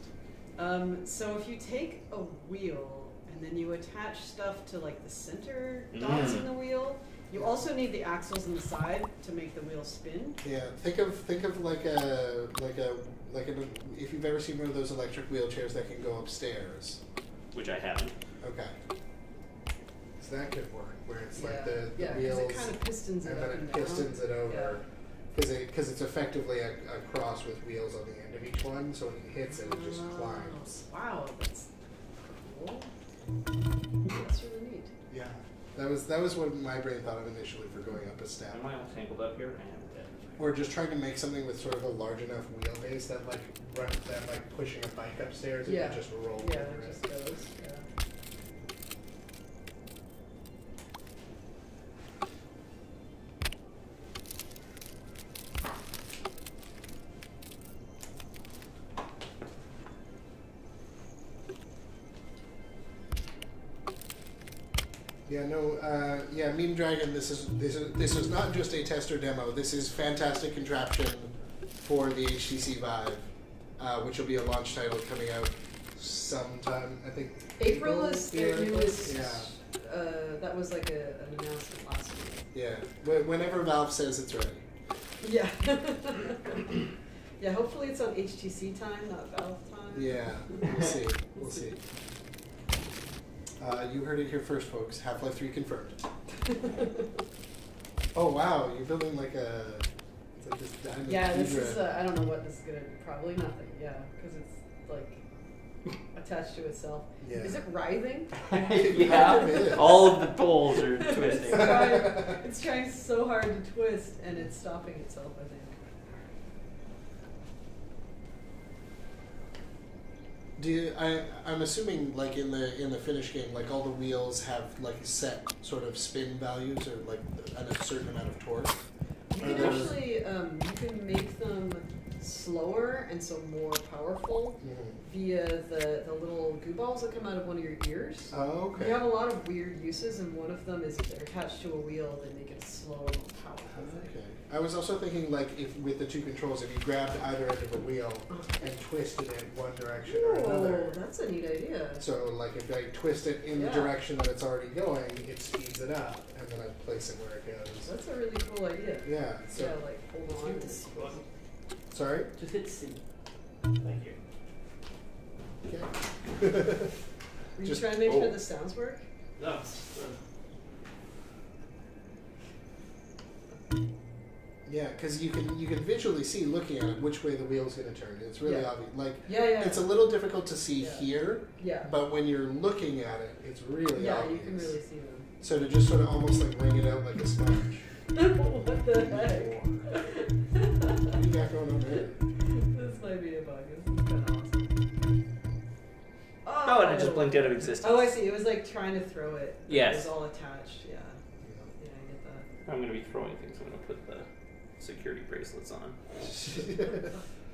So if you take a wheel and then you attach stuff to like the center dots in the wheel, you also need the axles on the side to make the wheel spin. Yeah, think of like if you've ever seen one of those electric wheelchairs that can go upstairs. Which I haven't. Okay. So that could work, where it's like the because wheels, it kind of pistons it and up then and it down. pistons it over because it's effectively a cross with wheels on the end of each one, so when it hits it, it just climbs. Wow, that's cool. That's really neat. Yeah, that was what my brain thought of initially for going up a step. Am I all tangled up here? Or just trying to make something with sort of a large enough wheelbase that like pushing a bike upstairs, it can just roll over it just goes. Yeah. Meme Dragon. This is not just a tester demo. This is Fantastic Contraption for the HTC ViVe, which will be a launch title coming out sometime. I think April is their newest. Yeah. That was like an announcement last week. Yeah. Whenever Valve says it's ready. Yeah. Yeah. Hopefully it's on HTC time, not Valve time. Yeah. We'll see. We'll see. You heard it here first, folks. Half-Life 3 confirmed. Oh wow, you're building like a. It's like this diamond. Yeah, this is. I don't know what this is gonna. Probably nothing. Yeah, because it's like attached to itself. Yeah. Is it writhing? Yeah. It is. All of the poles are twisting. It's trying so hard to twist, and it's stopping itself, I think. I'm assuming like in the finish game, like all the wheels have like set sort of spin values or like a certain amount of torque. You can actually you can make them slower and so more powerful via the little goo balls that come out of one of your ears. Oh, okay. You have a lot of weird uses, and one of them is if they're attached to a wheel, they make it slower and more powerful. Okay. I was also thinking like if with the two controls, if you grabbed either end of a wheel and twisted it one direction or another. That's a neat idea. So like if I twist it in the direction that it's already going, it speeds it up, and then I place it where it goes. That's a really cool idea. Yeah. So like hold on. Sorry? Just hit C. Thank you. Okay. Were you trying to make sure the sounds work? No. Yeah, because you can visually see looking at it which way the wheel's going to turn. It's really obvious. Like it's a little difficult to see here. Yeah. But when you're looking at it, it's really obvious. Yeah, you can really see them. So to just sort of almost like wring it out like a sponge. What the heck? What do you got going on there? This might be a bug. This is kind of awesome. Oh, and it just blinked out of existence. Oh, I see. It was like trying to throw it. Yes. It was all attached. Yeah. Yeah, I get that. I'm going to be throwing things. I'm going to put the security bracelets on.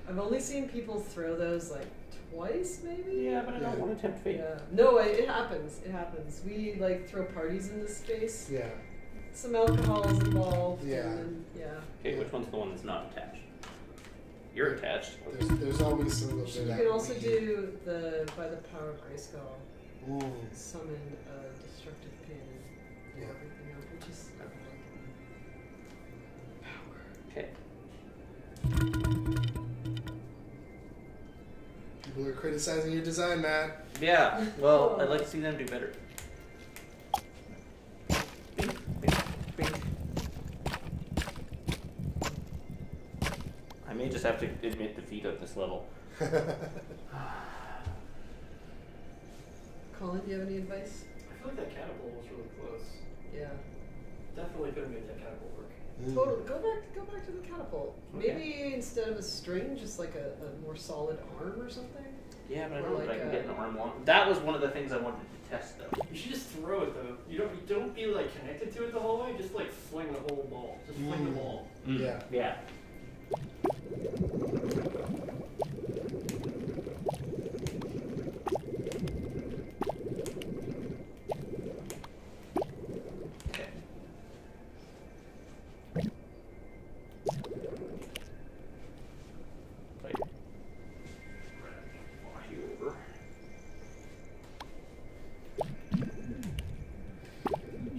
I've only seen people throw those like twice, maybe. Yeah, but I don't want to tempt fate. Yeah. No, it happens. It happens. We like throw parties in this space. Yeah. Some alcohol is involved. Yeah. And then, Okay, which one's the one that's not attached? You're attached. There's always a little bit of that. You can also do by the power of Grayskull. Summon a destructive pin. Yeah. Everything else, which is power. Okay. People are criticizing your design, Matt. Yeah. Well, I'd like to see them do better. Bink, bink, bink. I may just have to admit defeat at this level. Colin, do you have any advice? I feel like that catapult was really close. Yeah. Definitely could have made that catapult work. Totally. Go back to the catapult. Okay. Maybe instead of a string, just like a more solid arm or something. Yeah, but I don't know if I can get an arm long. That was one of the things I wanted to test, though. You should just throw it though. You don't be like connected to it the whole way. Just like fling the whole ball. Just fling the ball. Yeah. Yeah. Okay. Right. Over.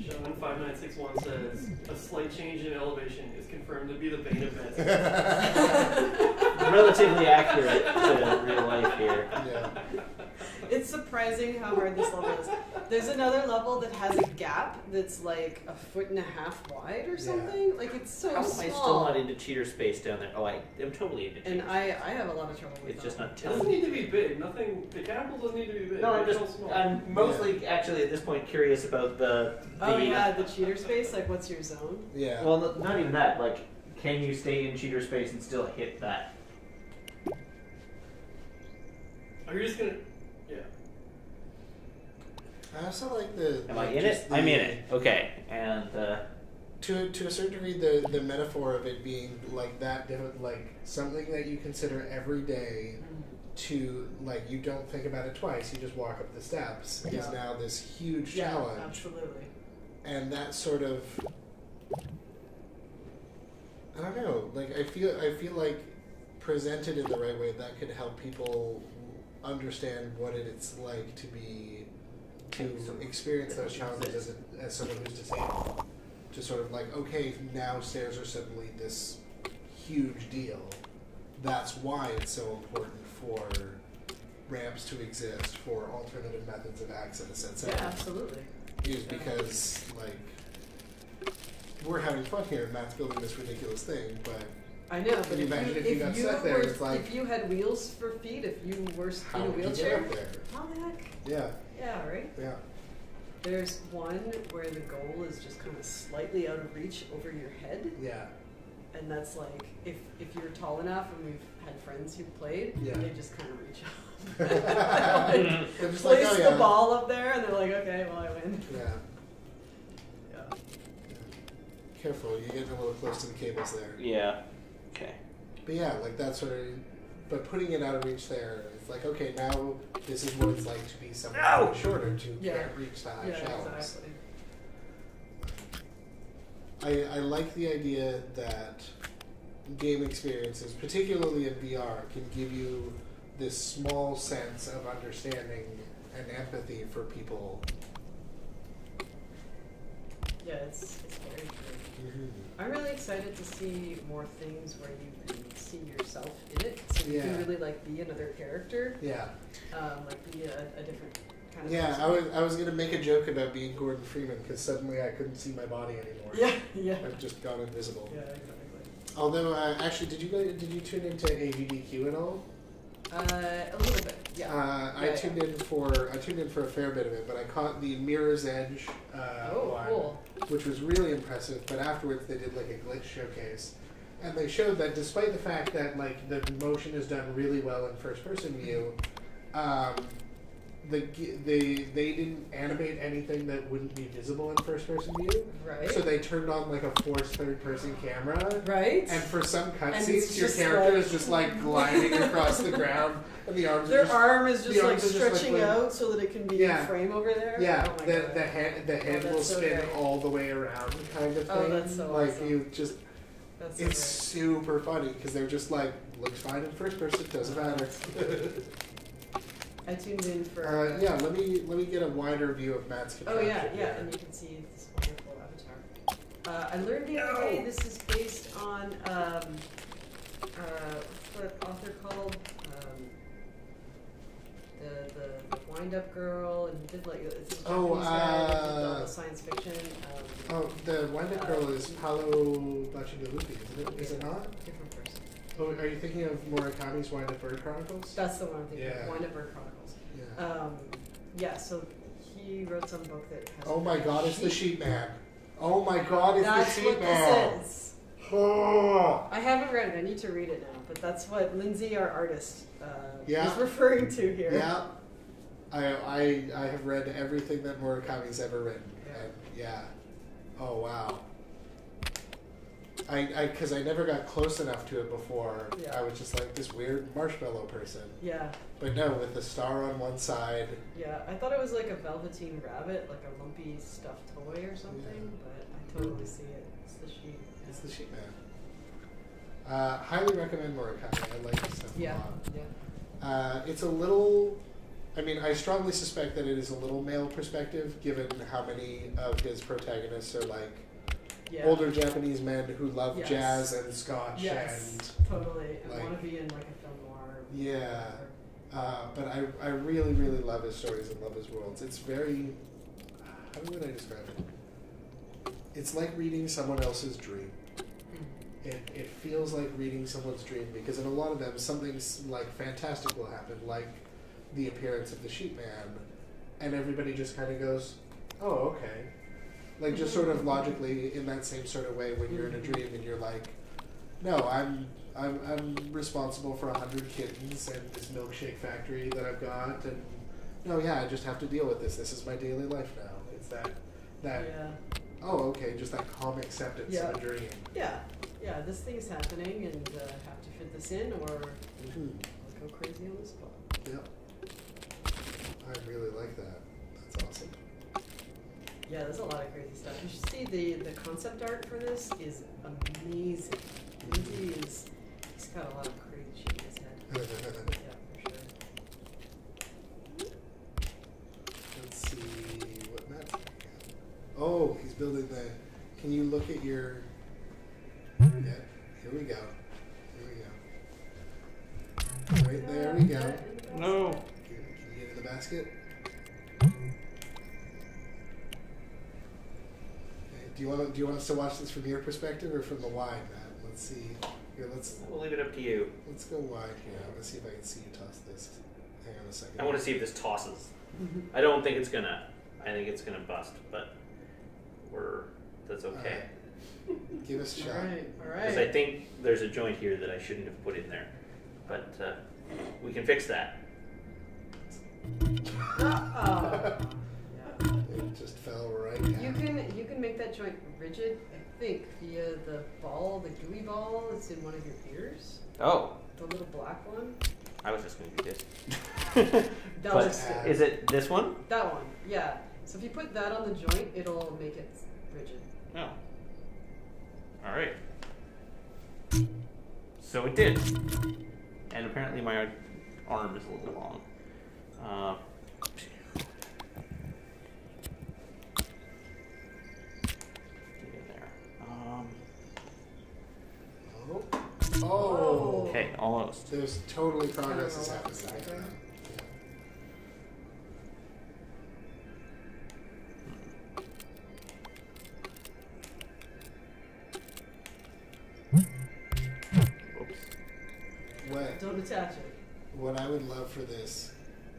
Sean 5961 says a slight change in elevation is confirmed to be the bane of medicine. Relatively accurate to real life here. It's It's surprising how hard this level is. There's another level that has a gap that's like 1.5 feet wide or something. Yeah. Like it's so small. Am I still not into cheater space down there? Oh, I am totally into cheater space. And I have a lot of trouble with it. It's just not. It doesn't need to be big. Nothing. The capital doesn't need to be big. No, I'm mostly actually at this point curious about the cheater space. Like, what's your zone? Yeah. Well, not even that. Like, can you stay in cheater space and still hit that? Are you just gonna? Yeah. I also like the. Am I in it? I'm in it. Okay, and to a certain degree, the metaphor of it being like that, like something that you consider every day, to like you don't think about it twice. You just walk up the steps. Is now this huge challenge. Absolutely. And that sort of. I don't know. Like I feel like presented in the right way, that could help people understand what it's like to experience those challenges as someone who's disabled. To sort of like, okay, now stairs are suddenly this huge deal. That's why it's so important for ramps to exist, for alternative methods of access, etc. Yeah, absolutely. Is because like we're having fun here, and Matt's building this ridiculous thing, but. I know, but if you got stuck there, it's like... If you had wheels for feet, if you were in a wheelchair... How would you get up there? How the heck? Yeah. Yeah, right? Yeah. There's one where the goal is just kind of slightly out of reach over your head. Yeah. And that's like, if you're tall enough, and we've had friends who played, they just kind of reach up. Like, just place like, the ball up there, and they're like, okay, well, I win. Yeah. Yeah. Careful, you're getting a little close to the cables there. Yeah. Okay. But yeah, like that sort of, but putting it out of reach there, it's like, okay, now this is what it's like to be someone shorter, to can't reach the high shelves. Exactly. I like the idea that game experiences, particularly in VR, can give you this small sense of understanding and empathy for people. Yeah, it's very true. I'm really excited to see more things where you can see yourself in it, so you can really like be another character. Yeah. Like be a different kind of. Yeah, I was gonna make a joke about being Gordon Freeman because suddenly I couldn't see my body anymore. Yeah. I've just gone invisible. Yeah, exactly. Although, actually, did you tune into AGDQ at all? A little bit. Yeah. I tuned in for a fair bit of it, but I caught the Mirror's Edge one, cool. which was really impressive. But afterwards, they did like a glitch showcase, and they showed that despite the fact that like the motion is done really well in first-person view, they didn't animate anything that wouldn't be visible in first-person view. Right. So they turned on like a forced third-person camera. Right. And for some cutscenes, your character is just like gliding across the ground, and the arms. Their arm is just like stretching out so that it can be in frame over there. Yeah. Oh the head will spin all the way around, kind of thing. Oh, that's so like awesome. you just. That's it's super funny because they're just like looks fine in first person, doesn't matter. I tuned in for. Let me get a wider view of Matt's contraption. Oh yeah, and you can see this wonderful avatar. I learned the other day this is based on what's that author called? The wind-up girl, and did like it's a Japanese guy that did all the science fiction. The wind-up girl is Paolo Bacigalupi, isn't it? Is it not? Different person. Oh, are you thinking of Murakami's Wind-Up Bird Chronicles? That's the one I'm thinking of. Wind-Up Bird Chronicles. Yeah. So he wrote some book that has. Oh my God! It's the Sheep Man. Oh my God! It's the Sheep Man. This is. Oh. I haven't read it. I need to read it now. But that's what Lindsay, our artist, is referring to here. Yeah. I have read everything that Murakami's ever written. Yeah. And oh wow. Because I never got close enough to it before. Yeah. I was just like this weird marshmallow person. Yeah. But no, with the star on one side. Yeah, I thought it was like a velveteen rabbit, like a lumpy stuffed toy or something, but I totally see it. It's the sheep. It's the Sheep Man. Highly recommend Murakami. I like his stuff a lot. Yeah. It's a little. I mean, I strongly suspect that it is a little male perspective, given how many of his protagonists are like older Japanese men who love jazz and scotch and totally. Like, I want to be in like a film noir. Yeah. But I really, really love his stories and love his worlds. It's very, how would I describe it? It's like reading someone else's dream. It feels like reading someone's dream, because in a lot of them, something like fantastic will happen, like the appearance of the Sheep Man, and everybody just kind of goes, oh, okay. Like, just sort of logically, in that same sort of way, when you're in a dream and you're like, no, I'm responsible for 100 kittens and this milkshake factory that I've got, and no, yeah, I just have to deal with this. This is my daily life now. It's that Yeah. oh, okay, just that calm acceptance of a dream. Yeah. Yeah, this thing's happening, and have to fit this in, or let's go crazy on the spot. Yep. I really like that. That's awesome. Yeah, there's a lot of crazy stuff. You should see the concept art for this is amazing. Lindsay is, he's got a lot of crazy shit in his head. Yeah, for sure. Let's see what map. Oh, he's building the. Can you look at your? Yeah, here we go. Right there we go. No. Can you get in the basket? Do you want us to watch this from your perspective or from the wide, Matt? Let's see. Here, We'll leave it up to you. Let's go wide here. I want to see if I can see you toss this. Hang on a second. I want to see if this tosses. I don't think it's gonna. I think it's gonna bust, but that's okay. Right. Give us a shot. All right. Because I think there's a joint here that I shouldn't have put in there, but we can fix that. It just fell right down. You can make that joint rigid, I think, via the gooey ball that's in one of your ears. Oh. The little black one. I was just going to do this. Is it this one? That one, yeah. So if you put that on the joint, it'll make it rigid. Oh. All right. So it did. And apparently my arm is a little long. Oh. Okay, almost. There's totally progress is happening. Don't attach it. What I would love for this.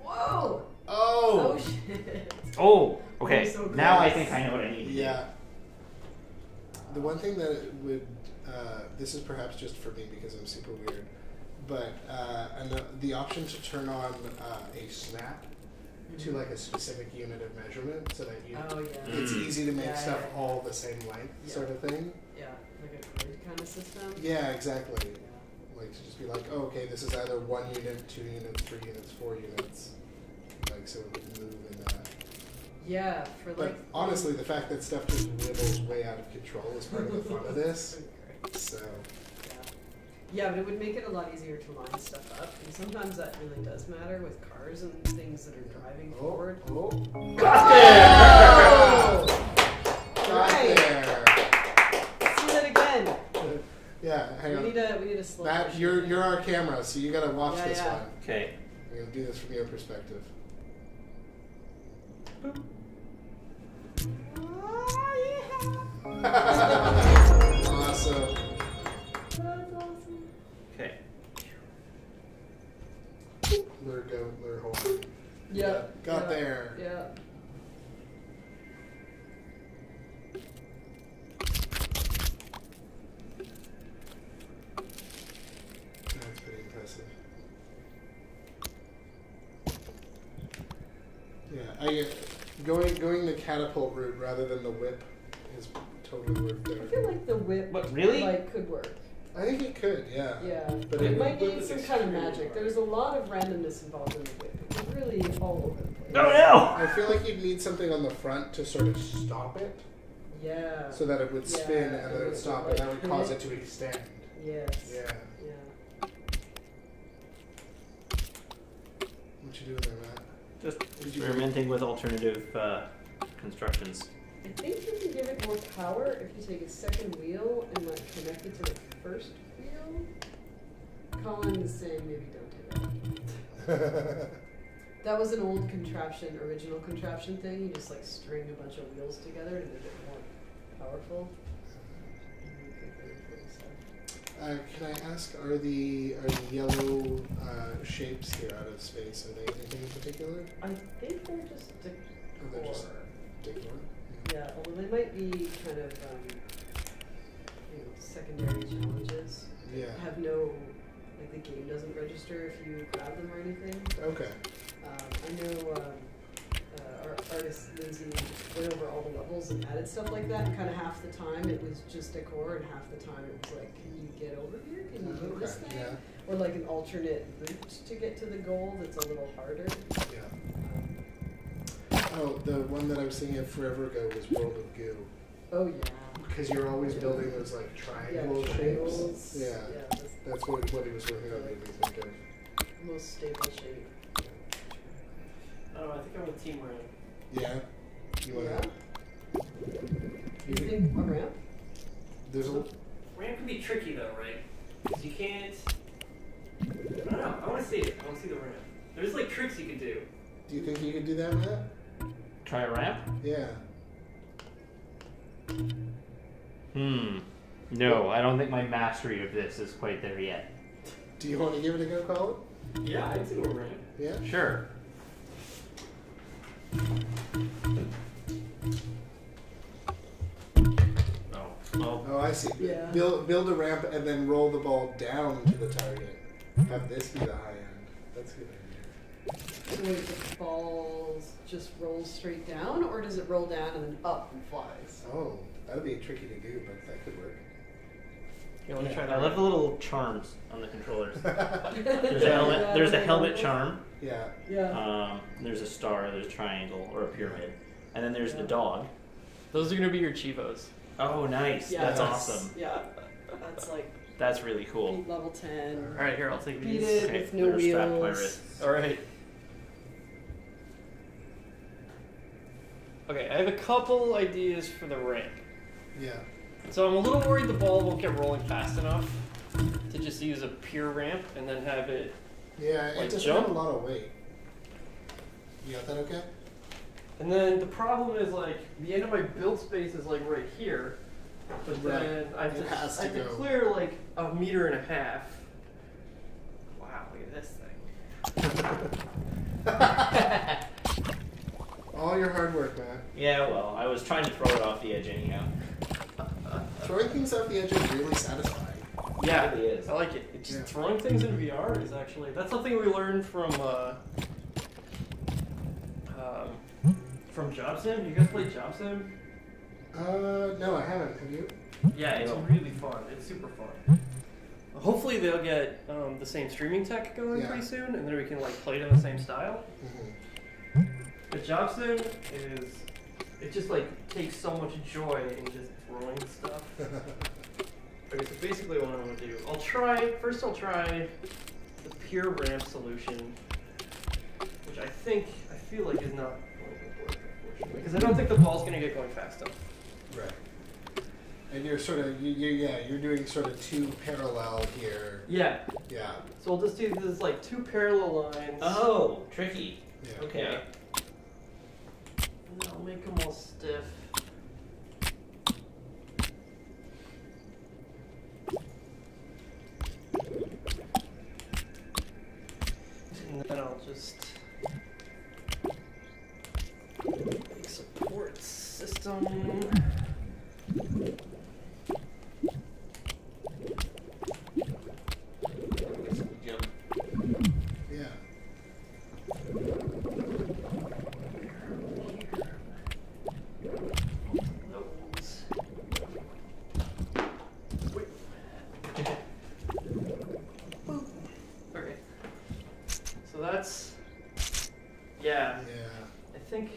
Whoa! Oh! Oh shit! Oh, okay. So now I think I know what I need. Yeah. The one thing that would, this is perhaps just for me because I'm super weird, but the option to turn on a snap to like a specific unit of measurement, so that it's easy to make stuff all the same length, sort of thing. Yeah, like a grid kind of system. Yeah, exactly. Like to just be like, oh, okay, this is either 1 unit, 2 units, 3 units, 4 units, like so it would move in that. Yeah, for like. But honestly, the fact that stuff just wibbles way out of control is part of the fun of this. So. Yeah, but it would make it a lot easier to line stuff up, and sometimes that really does matter with cars and things that are driving forward. Got there! Got there! Let's do that again. Yeah, hang on. We need a slow. Matt, you're our camera, so you gotta watch this one. Okay. We're gonna do this from your perspective. Awesome. That's awesome. Okay. Lure goat, lure horn. Yeah. Got there. Yeah. That's pretty impressive. Yeah, going the catapult route rather than the whip is totally worth it. I feel like the whip could work. I think it could, yeah. Yeah, but it might need some kind of magic. There's a lot of randomness involved in the whip. It's really all over the place. Oh no! I feel like you'd need something on the front to sort of stop it. Yeah. So that it would spin and then it would stop, and that would cause it to extend. Yes. Yeah. What you doing there, Matt? Just experimenting with alternative constructions. I think you can give it more power if you take a second wheel and like connect it to the first wheel. Colin is saying maybe don't do that. That was an old contraption, original contraption thing. You just like string a bunch of wheels together to make it more powerful. Can I ask, are the yellow shapes here out of space? Are they anything in particular? I think they're just decor. Oh, they're just decor. Yeah, although they might be kind of secondary challenges. Yeah. Have no, like the game doesn't register if you grab them or anything. Okay. I know our artist Lindsay went over all the levels and added stuff like that, and kind of half the time it was just decor, and half the time it was like, can you get over here? Can you do this thing? Yeah. Or like an alternate route to get to the goal that's a little harder. Yeah. Oh, the one that I was thinking of forever ago was World of Goo. Oh yeah. Because you're always building those like triangle shapes. Yeah. That's what he was working on made me think of. Most stable shape. I think I'm a team ramp. Yeah. You want You think a ramp? There's a ramp can be tricky though, right? Because you can't. I don't know. I want to see it. I want to see the ramp. There's like tricks you can do. Do you think you could do that, Matt? Try a ramp? Yeah. No, I don't think my mastery of this is quite there yet. Do you want to give it a go, Colin? Yeah, I'd do a ramp. Yeah? Sure. Oh, I see. Yeah. Build a ramp and then roll the ball down to the target. Have this be the high end. That's a good idea. So wait, the ball just rolls straight down, or does it roll down and then up and flies? Oh, that'd be tricky to do, but that could work. You want to try that? I love the little charms on the controllers. There's a helmet charm. Yeah. Yeah. There's a star, there's a triangle, or a pyramid. And then there's the dog. Those are going to be your Chivos. Oh, nice. Yeah, That's awesome. Yeah. That's like That's really cool. level 10. All right, here, I'll take Beat these. it with no they're strapped to my wheels. wrists. All right. Okay, I have a couple ideas for the ramp. Yeah. So I'm a little worried the ball won't get rolling fast enough to just use a pure ramp and then have it. Yeah, it Like doesn't jump? have a lot of weight. You got that okay? And then the problem is like the end of my build space is like right here, but Right. then I have It has to to go. clear like 1.5 meters. Wow, look at this thing. All your hard work, Matt. Yeah, well, I was trying to throw it off the edge anyhow. Throwing things off the edge is really satisfying. Yeah, It really is. I like it. Just Yeah. throwing things in VR is actually something we learned from Job Sim. You guys play Job Sim? No, I haven't. Have you? Yeah, it's really fun. It's super fun. Hopefully they'll get the same streaming tech going Yeah. pretty soon, and then we can like play it in the same style. Mm-hmm. The Job Sim is it just like takes so much joy in just throwing stuff. Okay, so basically what I'm gonna do, I'll try the pure ramp solution, which I feel like is not going to work, unfortunately, because I don't think the ball's gonna get going fast enough. Right. And you're sort of you're doing sort of two parallel here. Yeah. Yeah. So we'll just do this like two parallel lines. Oh, tricky. Yeah. Okay. Yeah. And then I'll make them all stiff. And then I'll just make support system. Jump. Yeah. Those. Wait. Okay. So that's yeah. Yeah. I think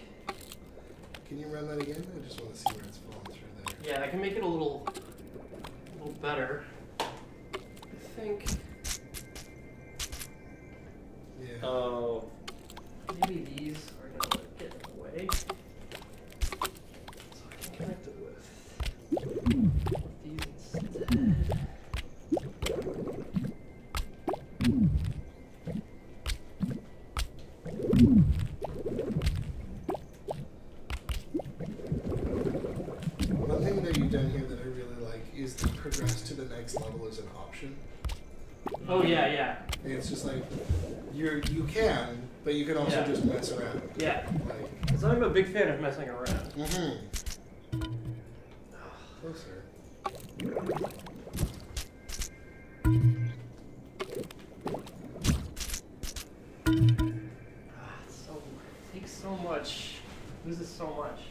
Can you run that again? I just want to see where it's falling through there. yeah, I can make it a little better. I think Yeah. Oh. maybe these are gonna like, get in the way. So I can connect it with these instead. that you've done here that I really like is the progress to the next level as an option. Oh yeah. It's just like you can, but you can also just mess around. Yeah. Like, because I'm a big fan of messing around. Closer. It takes so much. Loses so much.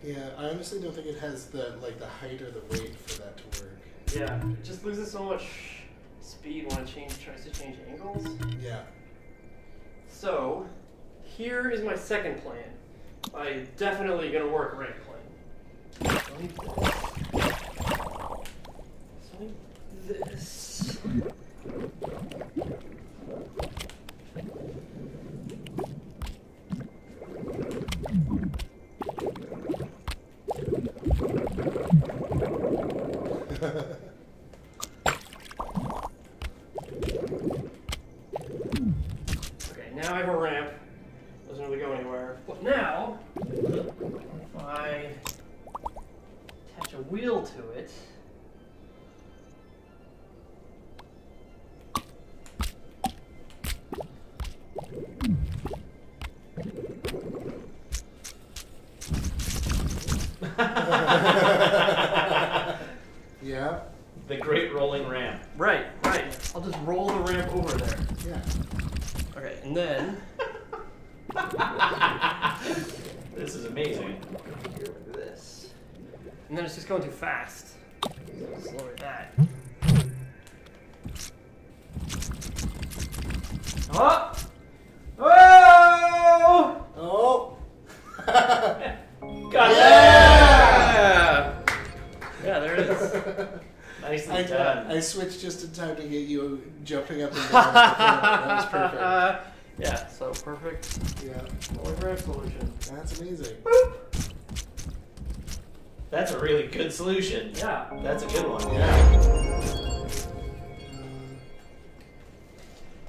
Yeah, I honestly don't think it has the height or the weight for that to work. Yeah, it just loses so much speed when it tries to change angles. Yeah. So, here is my second plan. I'm definitely gonna work right plan. So this. Okay, now I have a ramp. Doesn't really go anywhere. But now, if I attach a wheel to it, Yeah. The great rolling ramp. Right. I'll just roll the ramp over there. Yeah. Okay, and then This is amazing. here like this. And then it's just going too fast. So slow that. Oh! Oh! Oh! Got Yeah! Yeah, there it is. Nicely done. I switched just in time to get you jumping up and down. That was perfect. Yeah, so perfect. Yeah. Rolling ramp solution. That's amazing. That's a really good solution. Yeah. That's a good one. Yeah.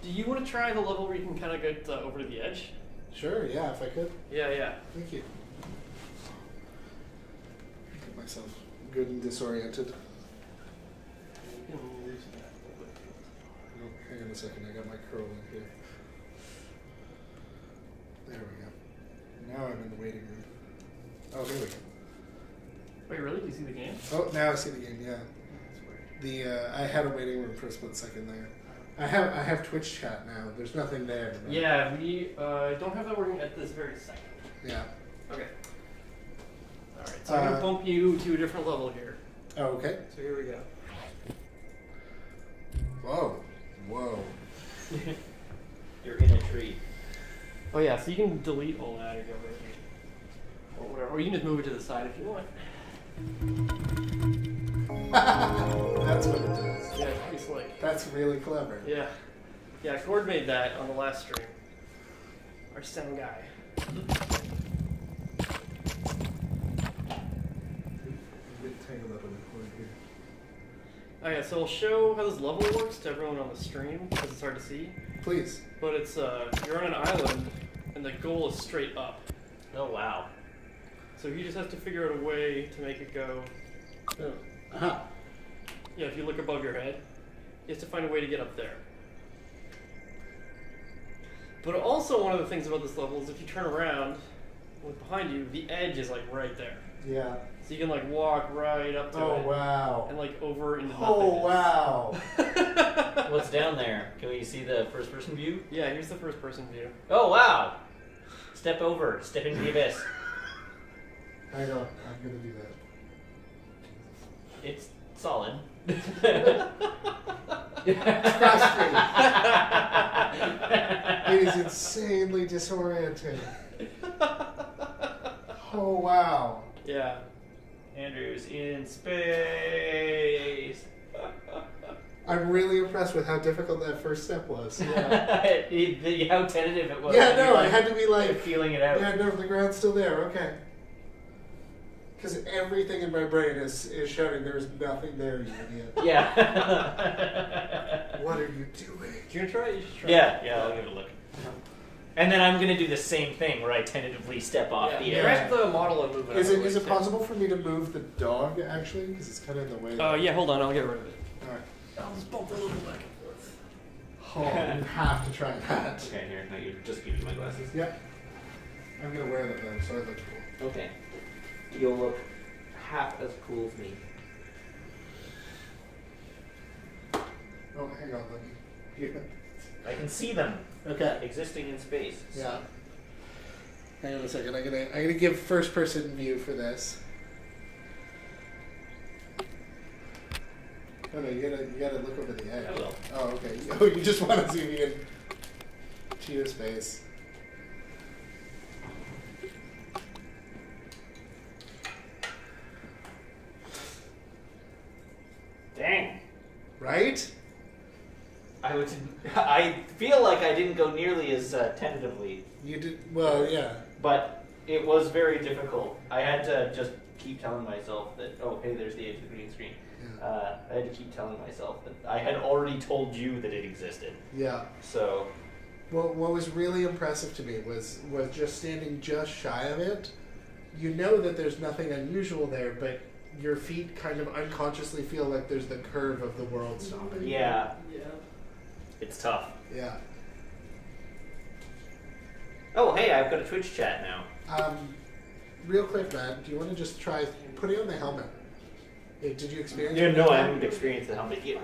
Do you want to try the level where you can kind of get over to the edge? Sure, yeah, if I could. Yeah. Thank you. Get myself good and disoriented. You can lose that a little bit. Oh, hang on a second, I got my curl in here. There we go. Now I'm in the waiting room. Oh, there we go. Wait, really? Do you see the game? Oh, now I see the game, yeah. That's weird. I had a waiting room for a split second there. I have Twitch chat now. There's nothing there. Right? Yeah, we don't have that working at this very second. Yeah. Okay. Alright, so I'm going to bump you to a different level here. Oh, okay. So here we go. Whoa. You're in a tree. Oh yeah, so you can delete all that and go right here. Or whatever. Or you can just move it to the side if you want. That's what it does. Yeah, it's pretty slick. That's really clever. Yeah. Yeah, Cord made that on the last stream. Our sound guy. Tangled up in the cord here. Oh yeah, so I'll show how this level works to everyone on the stream, because it's hard to see. Please. But it's, you're on an island, and the goal is straight up. Oh, wow. So you just have to figure out a way to make it go... Uh-huh. Yeah, if you look above your head, you have to find a way to get up there. But also one of the things about this level is if you turn around, look behind you, the edge is like right there. Yeah. So you can like walk right up to it. Oh, wow. And like over into nothing. Oh, wow. What's down there? Can we see the first person view? Yeah, here's the first person view. Oh, wow. Step over. Step into the abyss. Hang on. I'm going to do that. It's solid. Trust me. It is insanely disorienting. Oh, wow. Yeah. Andrew's in space. I'm really impressed with how difficult that first step was. Yeah. How tentative it was. Yeah, no, like, I had to be like... feeling it out. Yeah, no, the ground's still there, okay. Because everything in my brain is shouting, there's nothing there, you idiot. Yeah. What are you doing? Do you want to try it? You should try Yeah, it. yeah, I'll give it a look. And then I'm going to do the same thing where I tentatively step off the edge. Grab the model and move it. Is it possible for me to move the dog, actually? Because it's kind of in the way. Yeah, hold on. I'll get rid of it. Alright. I'll just bump it a little back and forth. Oh, you have to try that. Okay, here. No, you just give me my glasses. Yeah. I'm going to wear them though, so it looks cool. Okay. You'll look half as cool as me. Oh, hang on, let me. I can see them. Okay. Existing in space. Yeah. Hang on a second. I'm gonna give first person view for this. Oh no, you gotta look over the edge. I will. Oh, okay. Oh, you just want to see me in geospace. Dang. Right? I feel like I didn't go nearly as tentatively. You did well, yeah. But it was very difficult. I had to just keep telling myself that, oh, hey, there's the edge of the green screen. Yeah. I had to keep telling myself that I had already told you that it existed. Yeah. So. Well, what was really impressive to me was just standing just shy of it. You know that there's nothing unusual there, but your feet kind of unconsciously feel like there's the curve of the world stopping. Yeah. Yeah. It's tough. Yeah. Oh, hey, I've got a Twitch chat now. Real quick, man, do you want to just try putting on the helmet? Did you experience it? No, I haven't experienced the helmet yet.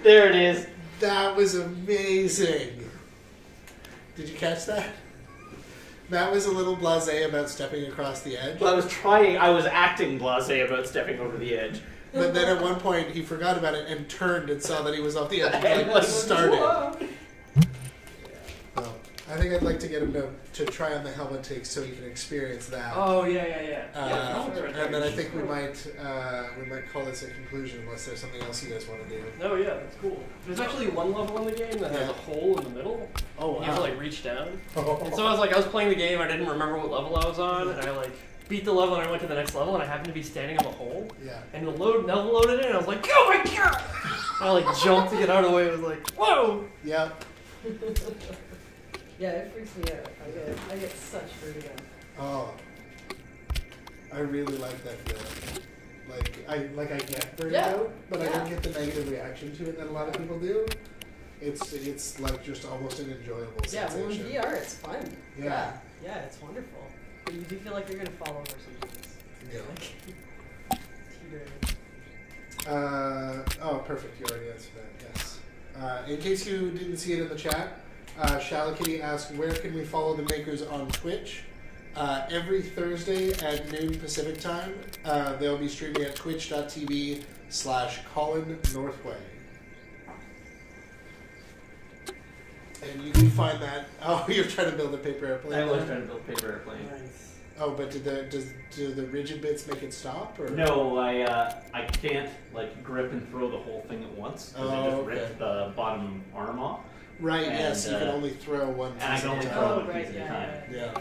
There it is. That was amazing. Did you catch that? Matt was a little blasé about stepping across the edge. Well, I was acting blasé about stepping over the edge. But then at one point he forgot about it and turned and saw that he was off the edge and like started. Well, I think I'd like to get him to try on the helmet take so he can experience that. Oh yeah. And then I think we might call this a conclusion unless there's something else you guys want to do. Oh yeah, that's cool. There's actually one level in the game that has a hole in the middle. Oh wow. You have to like reach down. And so I was playing the game, I didn't remember what level I was on, and I beat the level and I went to the next level and I happened to be standing in the hole. Yeah. And the level loaded in and I was like, oh my god! And I jumped to get out of the way. It was like, whoa! Yeah. Yeah, it freaks me out. I get such vertigo. Oh. I really like that feeling. I get vertigo, but I don't get the negative reaction to it that a lot of people do. It's like just almost an enjoyable sensation. Yeah, well in VR it's fun. Yeah. Yeah, it's wonderful. But you do feel like you're gonna fall over sometimes. Yeah. Teetering. Oh, perfect. You already answered that. Yes. In case you didn't see it in the chat, Shalakitty asked, where can we follow the makers on Twitch? Every Thursday at noon Pacific time, they'll be streaming at twitch.tv/Colin Northway. And you can find that. Oh, you're trying to build a paper airplane? I was trying to build a paper airplane. Nice. Oh, but do the rigid bits make it stop? Or? No, I can't grip and throw the whole thing at once because I just ripped the bottom arm off. Right. Yes, you can only throw one piece and I can only throw one piece at a time. Yeah.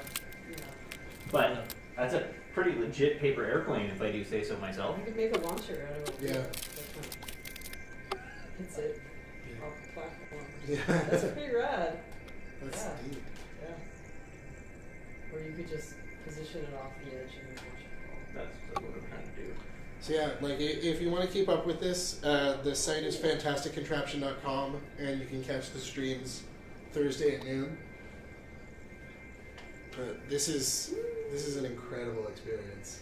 But that's a pretty legit paper airplane, if I do say so myself. You could make a launcher out of it. Yeah. Hits it off the platform. Yeah. That's pretty rad. That's neat. Yeah. Or you could just position it off the edge and then watch it fall. That's what I'm trying to do. So yeah, if you want to keep up with this, the site is fantasticcontraption.com, and you can catch the streams Thursday at noon. But this is an incredible experience.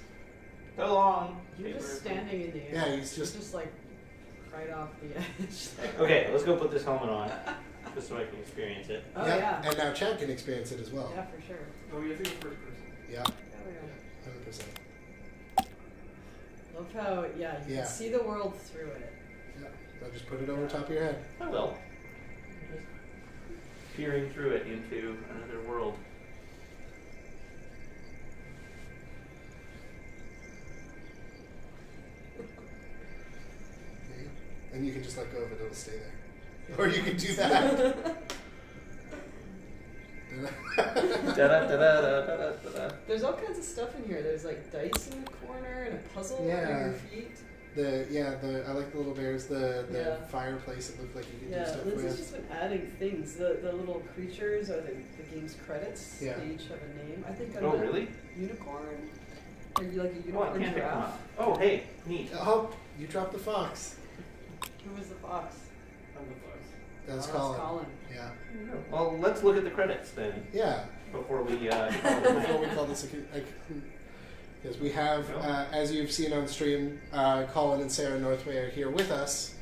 So long. You're just standing in the air. Yeah, he's just right off the edge. Okay, let's go put this helmet on, just so I can experience it. Oh yeah. And now Chad can experience it as well. Yeah, for sure. Oh, you have to go first person. Yeah. Oh, 100%. Love how, you can see the world through it. Yeah. I'll just put it over top of your head. I will. Just peering through it into another world. And you can just let go of it, it'll stay there. Or you can do that. There's all kinds of stuff in here. There's dice in the corner and a puzzle under your feet. I like the little bears. The fireplace. It looked like you could do stuff with. Lindsay's just been adding things. The little creatures are the game's credits. Yeah. They each have a name. I think. Really? Unicorn. Are you like a unicorn giraffe? Oh, hey, neat. Oh, you dropped the fox. Who was the fox? I'm the fox. That's Colin. Colin. Yeah. Well, let's look at the credits then. Yeah. Before we call this because we have, as you've seen on stream, Colin and Sarah Northway are here with us,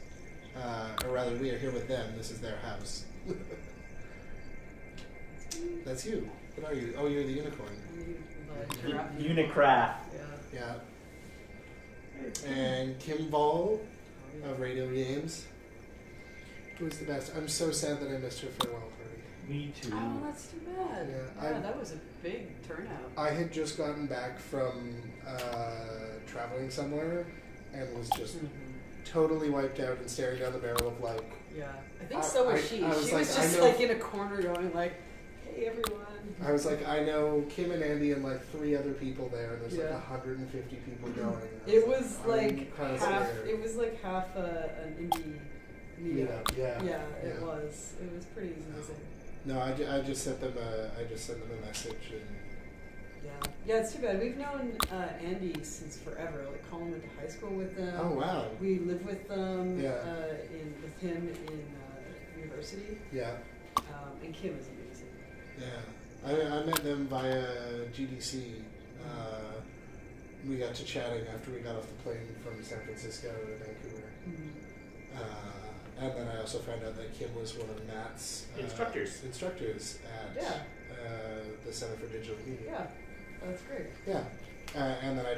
or rather, we are here with them. This is their house. That's you. What are you? Oh, you're the unicorn. Unicraft. Yeah. And Kim Ball of Radio Games. Who's the best? I'm so sad that I missed her farewell party. Me too. Oh, that's too bad. Yeah, that was a big turnout. I had just gotten back from traveling somewhere and was just totally wiped out and staring down the barrel of like. Yeah, I think so was she. She was just like in a corner going like, "Hey everyone." I was like, I know Kim and Andy and like 3 other people there, and there's like 150 people going. It was like half. It was like half an indie meetup. Yeah, it was. It was pretty amazing. No, I just sent them a message and. Yeah, it's too bad. We've known Andy since forever. Like Colin went to high school with them. Oh wow. We lived with them. With him in university. Yeah. And Kim is amazing. Yeah, I met them via GDC. We got to chatting after we got off the plane from San Francisco to Vancouver. And then I also found out that Kim was one of Matt's instructors at the Center for Digital Media. Yeah, that's great. Yeah, and then I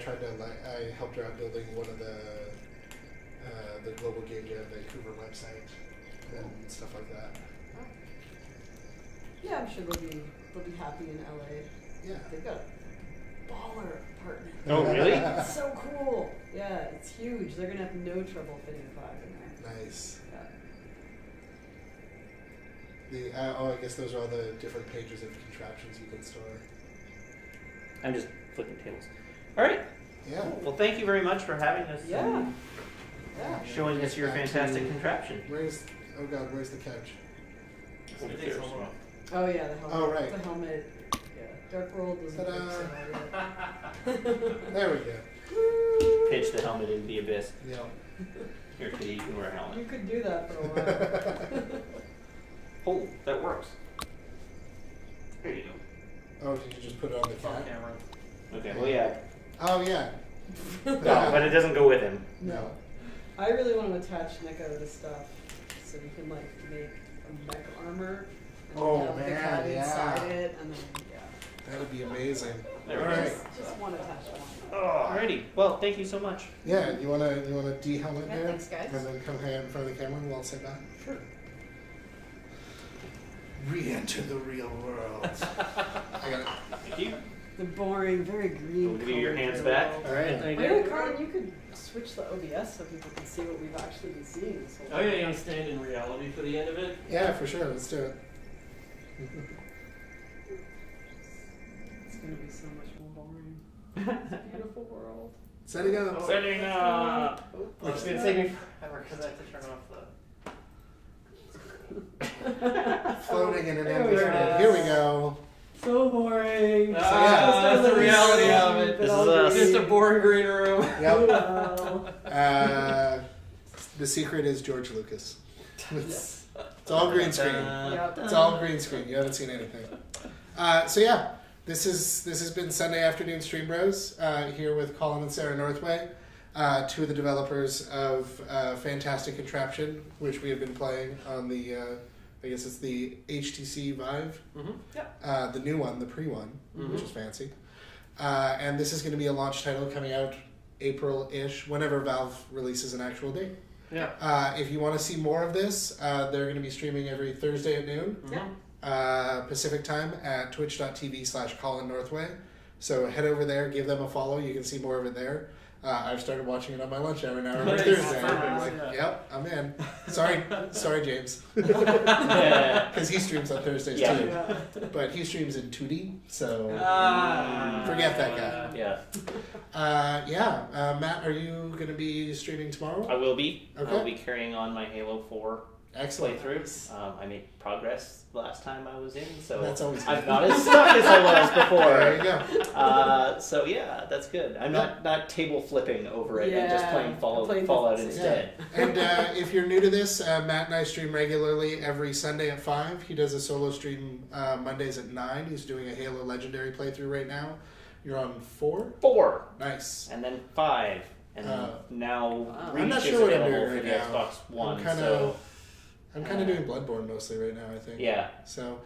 helped her out building one of the Global Game Jam Vancouver website and stuff like that. Oh. Yeah, I'm sure they'll be happy in LA. Yeah, they've got a baller apartment. Oh really? It's so cool. Yeah, it's huge. They're gonna have no trouble fitting 5 in there. Nice. I guess those are all the different pages of contraptions you can store. I'm just flipping tables. All right. Yeah. Well, thank you very much for having us. Yeah. Showing us your fantastic contraption. Where's the couch? Oh yeah, the helmet. Oh right. The helmet. Yeah. Dark World was There we go. Pitch the helmet into the abyss. Yeah. Here, Kitty, you can wear a helmet. You could do that for a while. Oh, that works. There you go. Oh, did you just put it on the camera? Okay, well, yeah. Oh, yeah. No, but it doesn't go with him. No. I really want to attach Neko to stuff so we can, like, make a mech armor. And have the cat inside it, and then, that would be amazing. There we go. Just one attachment. Alrighty. Well, thank you so much. Yeah, you wanna de-helmet there? Thanks, guys. And then come hang out in front of the camera and we'll all say bye? Sure. Re-enter the real world. I got it. Thank you. The boring, very green. We'll give you your hands back. All right. Maybe, Colin, you could switch the OBS so people can see what we've actually been seeing this whole time. Oh yeah, you want to stand in reality for the end of it? Yeah, for sure. Let's do it. It's going to be so much more boring. It's a beautiful world. Setting up. Oh, Setting up. It's going to take me forever because I have to turn off the... Floating in an empty world. Here we go. So boring. That's the reality of it. This is us. Just a boring green room. Yep. The secret is George Lucas. It's all green screen. It's all green screen. You haven't seen anything. So yeah, this has been Sunday Afternoon Stream Bros here with Colin and Sarah Northway, 2 of the developers of Fantastic Contraption, which we have been playing on the I guess it's the HTC ViVe, the new one, the pre-one, which is fancy. And this is going to be a launch title coming out April-ish, whenever Valve releases an actual date. Yeah. If you want to see more of this, they're going to be streaming every Thursday at noon, Pacific time at twitch.tv/Colin Northway. So head over there, give them a follow. You can see more of it there. I've started watching it on my lunch hour now every Thursday. I'm like, yep, I'm in. Sorry, James, because he streams on Thursdays too. Yeah. But he streams in 2D, so forget that guy. Matt, are you going to be streaming tomorrow? I will be. Okay. I'll be carrying on my Halo 4 playthrough. I made progress last time I was in, so that's always I'm not as stuck as I was before. There you go. So yeah, that's good. I'm not table flipping over it and just playing Fallout instead. Yeah. And if you're new to this, Matt and I stream regularly every Sunday at 5. He does a solo stream Mondays at 9. He's doing a Halo Legendary playthrough right now. You're on 4? 4. Nice. And then 5. And now Reach I'm not is sure what I'm available doing for right the now. Xbox One. I'm kind of doing Bloodborne mostly right now, I think. Yeah. So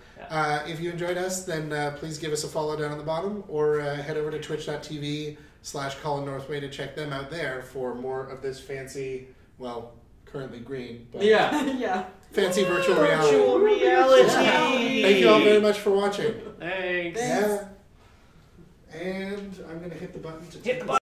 if you enjoyed us, then please give us a follow down on the bottom, or head over to twitch.tv/Colin Northway to check them out there for more of this fancy, well, currently green, but fancy virtual reality. Virtual reality. Thank you all very much for watching. Thanks. Yeah. And I'm going to hit the button to hit the button.